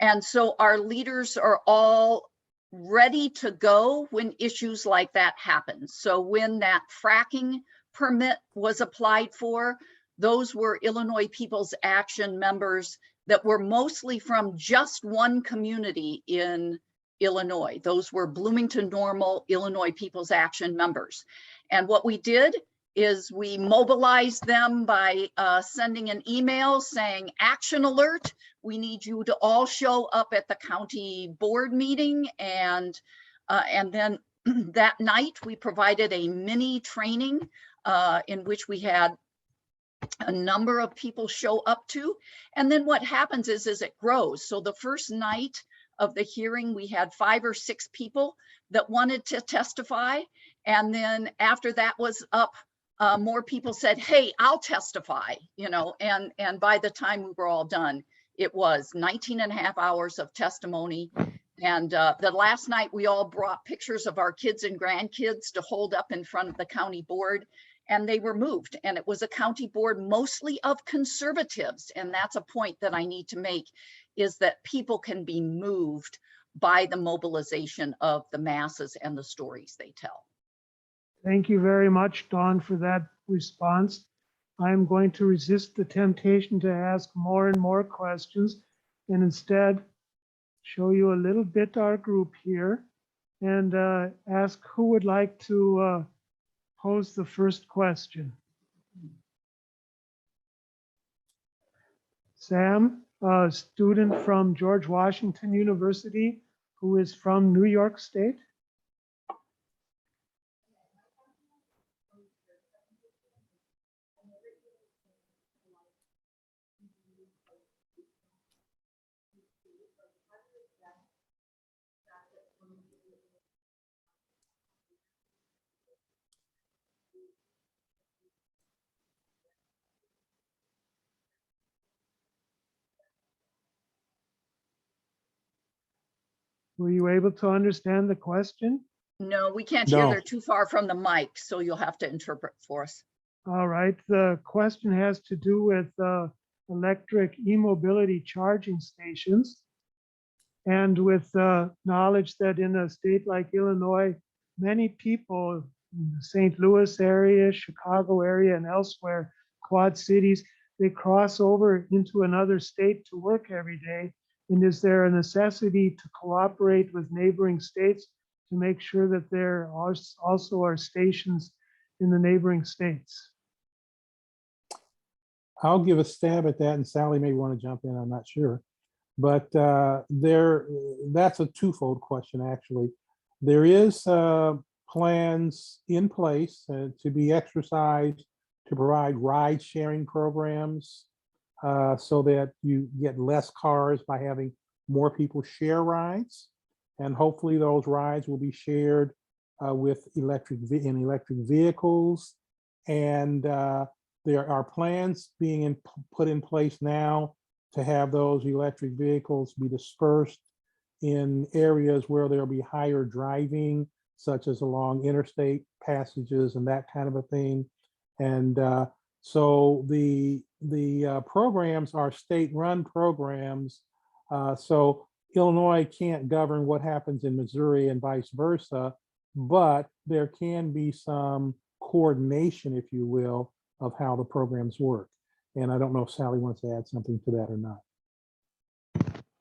And so our leaders are all ready to go when issues like that happen. So when that fracking permit was applied for, those were Illinois People's Action members that were mostly from just one community in Illinois. Those were Bloomington Normal Illinois People's Action members. And what we did is we mobilized them by sending an email saying, action alert, we need you to all show up at the county board meeting. And then that night we provided a mini training in which we had a number of people show up to. And then what happens is it grows. So the first night of the hearing, we had 5 or 6 people that wanted to testify. And then after that was up, more people said, hey, I'll testify, you know, and by the time we were all done, it was 19.5 hours of testimony. And the last night we all brought pictures of our kids and grandkids to hold up in front of the county board, and they were moved. And it was a county board mostly of conservatives. And that's a point that I need to make, is that people can be moved by the mobilization of the masses and the stories they tell. Thank you very much, Dawn, for that response. I'm going to resist the temptation to ask more and more questions and instead show you a little bit our group here and ask who would like to pose the first question. Sam, a student from George Washington University who is from New York State. Were you able to understand the question? No, we can't hear. No. They're too far from the mic, so you'll have to interpret for us. All right, the question has to do with electric e-mobility charging stations and with knowledge that in a state like Illinois, many people in the St. Louis area, Chicago area, and elsewhere, Quad Cities, they cross over into another state to work every day. And is there a necessity to cooperate with neighboring states to make sure that there also are stations in the neighboring states? I'll give a stab at that, and Sally may want to jump in, I'm not sure. But that's a twofold question, actually. There is plans in place to be exercised to provide ride sharing programs so that you get less cars by having more people share rides. And hopefully those rides will be shared with electric vehicles. And there are plans being put in place now to have those electric vehicles be dispersed in areas where there'll be higher driving, such as along interstate passages and that kind of a thing. And so the programs are state-run programs. So Illinois can't govern what happens in Missouri and vice versa, but there can be some coordination, if you will, of how the programs work. And I don't know if Sally wants to add something to that or not.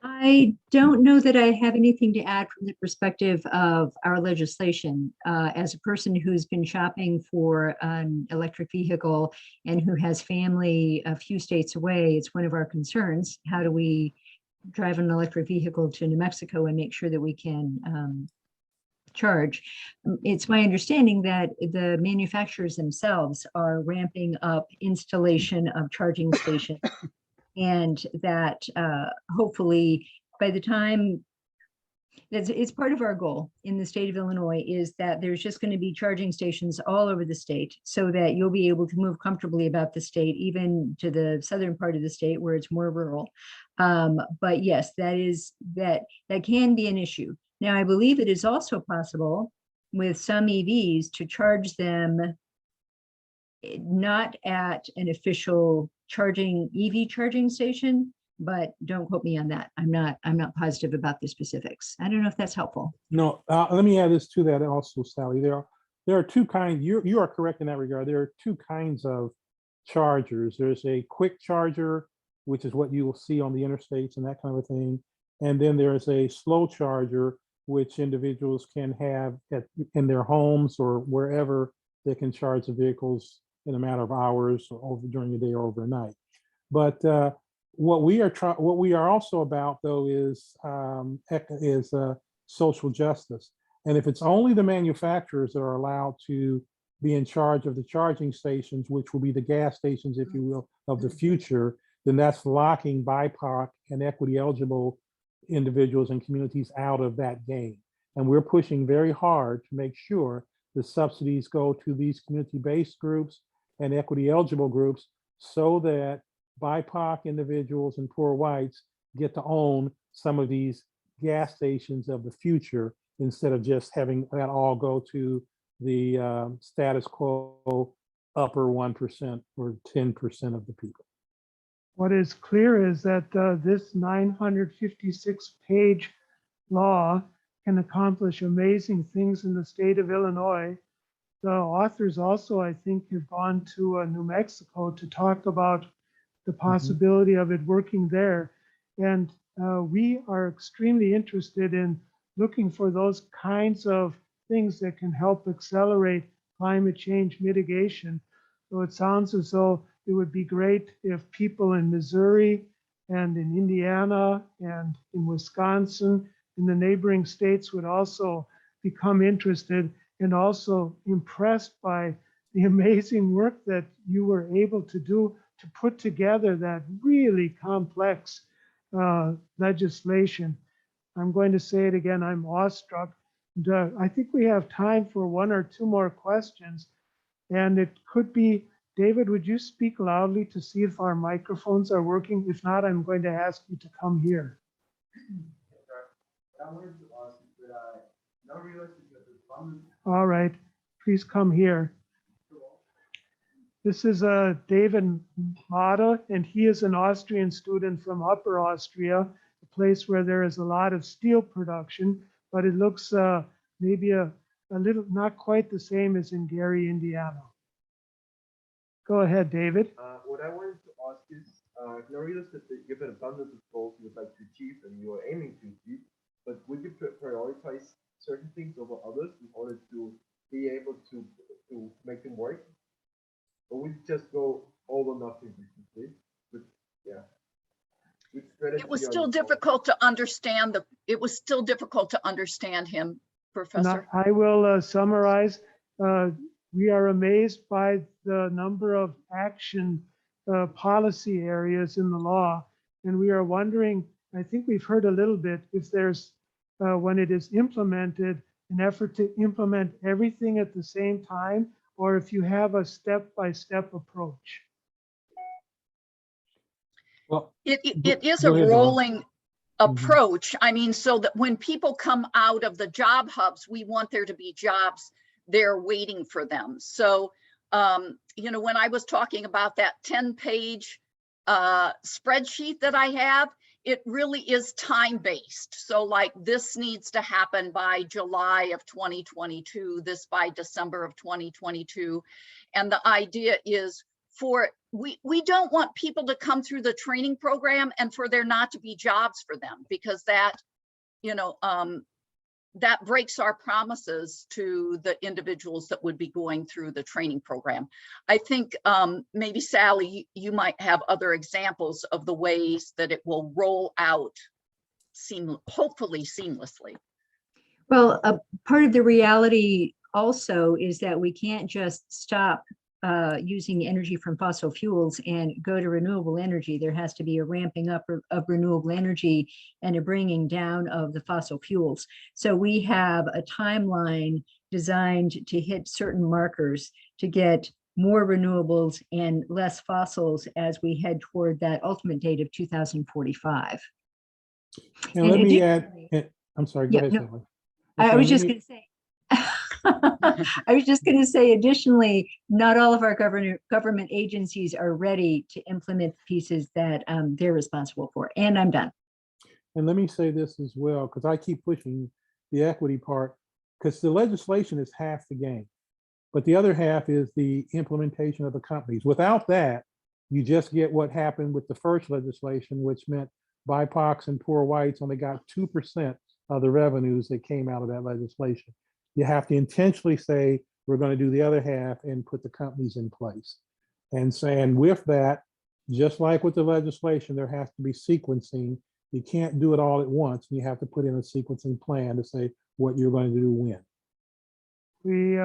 I don't know that I have anything to add from the perspective of our legislation. As a person who's been shopping for an electric vehicle and who has family a few states away, it's one of our concerns. How do we drive an electric vehicle to New Mexico and make sure that we can charge? It's my understanding that the manufacturers themselves are ramping up installation of charging stations. And that hopefully by the time, it's part of our goal in the state of Illinois, is that there's just going to be charging stations all over the state so that you'll be able to move comfortably about the state, even to the southern part of the state where it's more rural. But yes, that can be an issue. Now, I believe it is also possible with some EVs to charge them not at an official EV charging station, but don't quote me on that. I'm not positive about the specifics. I don't know if that's helpful. No, let me add this to that also, Sally. There are two kinds. You are correct in that regard. There are two kinds of chargers. There's a quick charger, which is what you will see on the interstates and that kind of a thing. And then there's a slow charger, which individuals can have in their homes or wherever they can charge the vehicles in a matter of hours or during the day or overnight. But what we are also about, though, is social justice. And if it's only the manufacturers that are allowed to be in charge of the charging stations, which will be the gas stations, if you will, of the future, then that's locking BIPOC and equity eligible individuals and communities out of that game. And we're pushing very hard to make sure the subsidies go to these community-based groups and equity eligible groups so that BIPOC individuals and poor whites get to own some of these gas stations of the future instead of just having that all go to the status quo upper 1% or 10% of the people. What is clear is that this 956-page law can accomplish amazing things in the state of Illinois. The authors also, I think, have gone to New Mexico to talk about the possibility of it working there. And we are extremely interested in looking for those kinds of things that can help accelerate climate change mitigation. So it sounds as though it would be great if people in Missouri and in Indiana and in Wisconsin, in the neighboring states, would also become interested and also impressed by the amazing work that you were able to do to put together that really complex legislation. I'm going to say it again, I'm awestruck. And, I think we have time for one or two more questions. And it could be, David, would you speak loudly to see if our microphones are working? If not, I'm going to ask you to come here. All right, please come here. This is David Mata, and he is an Austrian student from Upper Austria, a place where there is a lot of steel production, but it looks maybe a little, not quite the same as in Gary, Indiana. Go ahead, David. What I wanted to ask is, I realized that you have an abundance of goals you would like to achieve and you are aiming to achieve, but would you prioritize certain things over others in order to be able to make them work? Or would you just go all or nothing basically? But yeah. It was still difficult to understand it was still difficult to understand him, Professor. Now, I will summarize. We are amazed by the number of action policy areas in the law. And we are wondering, I think we've heard a little bit, if there's, when it is implemented, an effort to implement everything at the same time, or if you have a step-by-step approach. Well, it is a rolling approach. I mean, so that when people come out of the job hubs, we want there to be jobs there waiting for them. So, you know, when I was talking about that 10-page spreadsheet that I have, it really is time-based. So like this needs to happen by July of 2022, this by December of 2022. And the idea is we don't want people to come through the training program and for there not to be jobs for them, because that, you know, that breaks our promises to the individuals that would be going through the training program. I think maybe Sally, you might have other examples of the ways that it will roll out hopefully seamlessly. Well, part of the reality also is that we can't just stop using energy from fossil fuels and go to renewable energy. There has to be a ramping up of renewable energy and a bringing down of the fossil fuels. So we have a timeline designed to hit certain markers to get more renewables and less fossils as we head toward that ultimate date of 2045. And let me add, I'm sorry, go ahead, Sally. I was just going to say, I was just going to say, additionally, not all of our government agencies are ready to implement pieces that they're responsible for. And I'm done. And let me say this as well, because I keep pushing the equity part, because the legislation is half the game, but the other half is the implementation of the companies. Without that, you just get what happened with the first legislation, which meant BIPOCs and poor whites only got 2% of the revenues that came out of that legislation. You have to intentionally say, we're going to do the other half and put the companies in place. And saying with that, just like with the legislation, there has to be sequencing. You can't do it all at once. You have to put in a sequencing plan to say what you're going to do when. We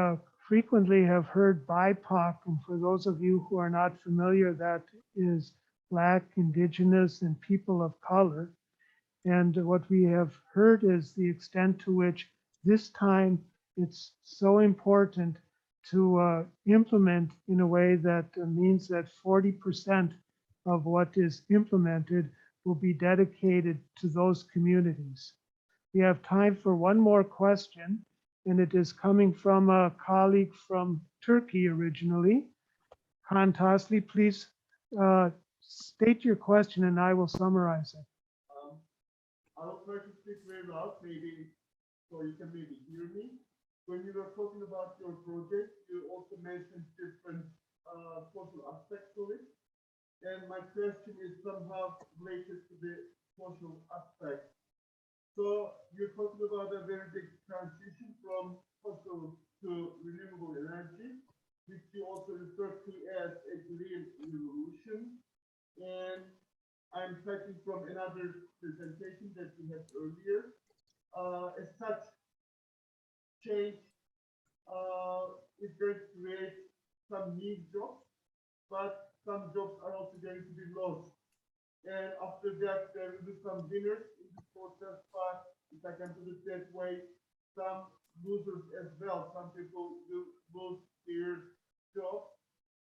frequently have heard BIPOC, and for those of you who are not familiar, that is Black, Indigenous, and people of color. And what we have heard is the extent to which this time it's so important to implement in a way that means that 40% of what is implemented will be dedicated to those communities. We have time for one more question, and it is coming from a colleague from Turkey originally. Han Tasli, please state your question and I will summarize it. I'll try to speak very loud, maybe, so you can maybe hear me. When you were talking about your project, you also mentioned different social aspects of it. And my question is somehow related to the social aspect. So you're talking about a very big transition from fossil to renewable energy, which you also refer to as a green revolution. And I'm citing from another presentation that we had earlier. As such, change is going to create some new jobs, but some jobs are also going to be lost. And after that, there will be some winners in this process, but if I can put it that way, some losers as well. Some people will lose their job.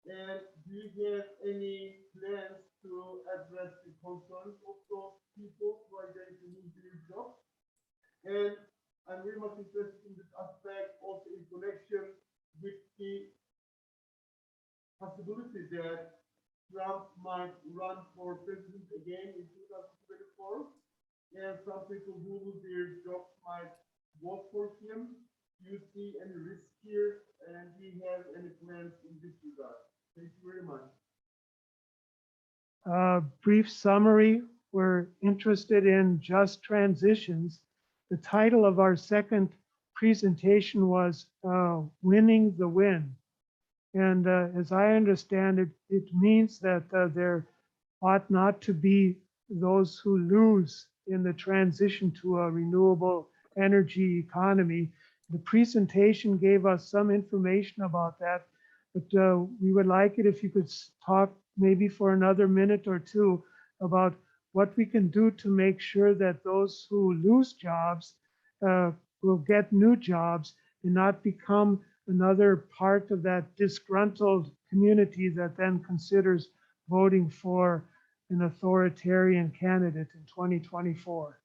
And do you have any plans to address the concerns of those people who are going to lose their jobs? And I'm very much interested in this aspect, also in connection with the possibility that Trump might run for president again in 2024, and some people who lose their jobs might vote for him. Do you see any risk here, and do you have any plans in this regard? Thank you very much. Brief summary, we're interested in just transitions. The title of our second presentation was Winning the Win. And as I understand it, it means that there ought not to be those who lose in the transition to a renewable energy economy. The presentation gave us some information about that, but we would like it if you could talk maybe for another minute or two about what we can do to make sure that those who lose jobs will get new jobs and not become another part of that disgruntled community that then considers voting for an authoritarian candidate in 2024.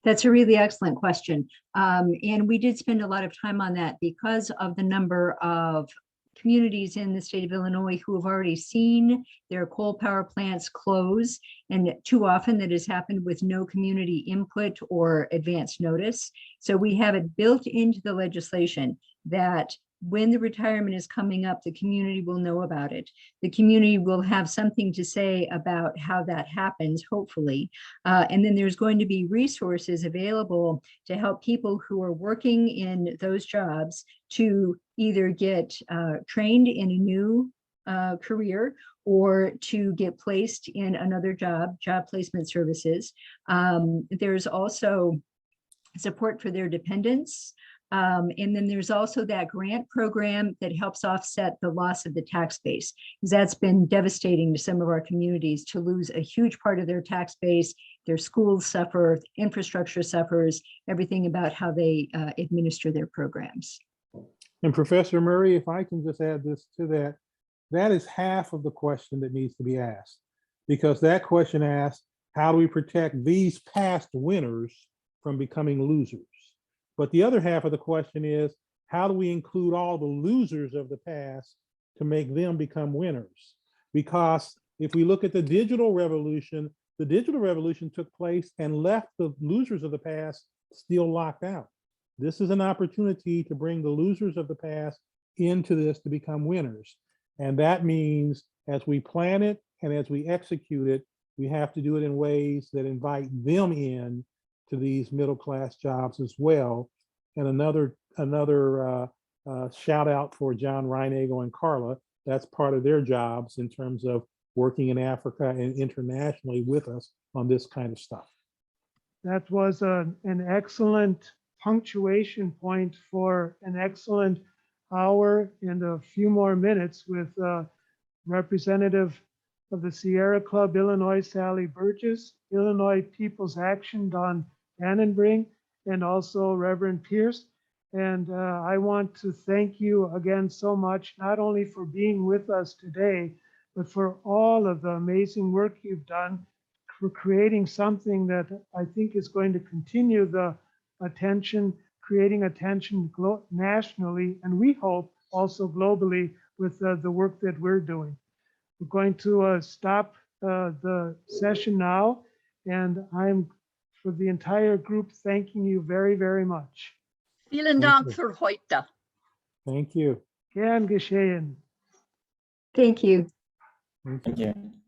That's a really excellent question. And we did spend a lot of time on that because of the number of communities in the state of Illinois who have already seen their coal power plants close, and too often that has happened with no community input or advance notice. So we have it built into the legislation that when the retirement is coming up, the community will know about it. The community will have something to say about how that happens, hopefully. And then there's going to be resources available to help people who are working in those jobs to either get trained in a new career or to get placed in another job placement services. There's also support for their dependents. And then there's also that grant program that helps offset the loss of the tax base, because that's been devastating to some of our communities to lose a huge part of their tax base. Their schools suffer, infrastructure suffers, everything about how they administer their programs. And Professor Murray, if I can just add this to that, that is half of the question that needs to be asked, because that question asks, how do we protect these past winners from becoming losers? But the other half of the question is, how do we include all the losers of the past to make them become winners? Because if we look at the digital revolution took place and left the losers of the past still locked out. This is an opportunity to bring the losers of the past into this to become winners. And that means as we plan it and as we execute it, we have to do it in ways that invite them in to these middle-class jobs as well. And another shout out for John Reinagel and Carla. That's part of their jobs in terms of working in Africa and internationally with us on this kind of stuff. That was an excellent punctuation point for an excellent hour and a few more minutes with Representative of the Sierra Club, Illinois, Sally Burgess, Illinois People's Action, Don Dannenbring, and also Reverend Pierce. And I want to thank you again so much, not only for being with us today, but for all of the amazing work you've done for creating something that I think is going to continue the attention, creating attention nationally, and we hope also globally with the work that we're doing. We're going to stop the session now, and I'm, for the entire group, thanking you very, very much. Vielen Thank Dank you. für heute. Thank you. Gern geschehen. Thank you. Thank you. Thank you.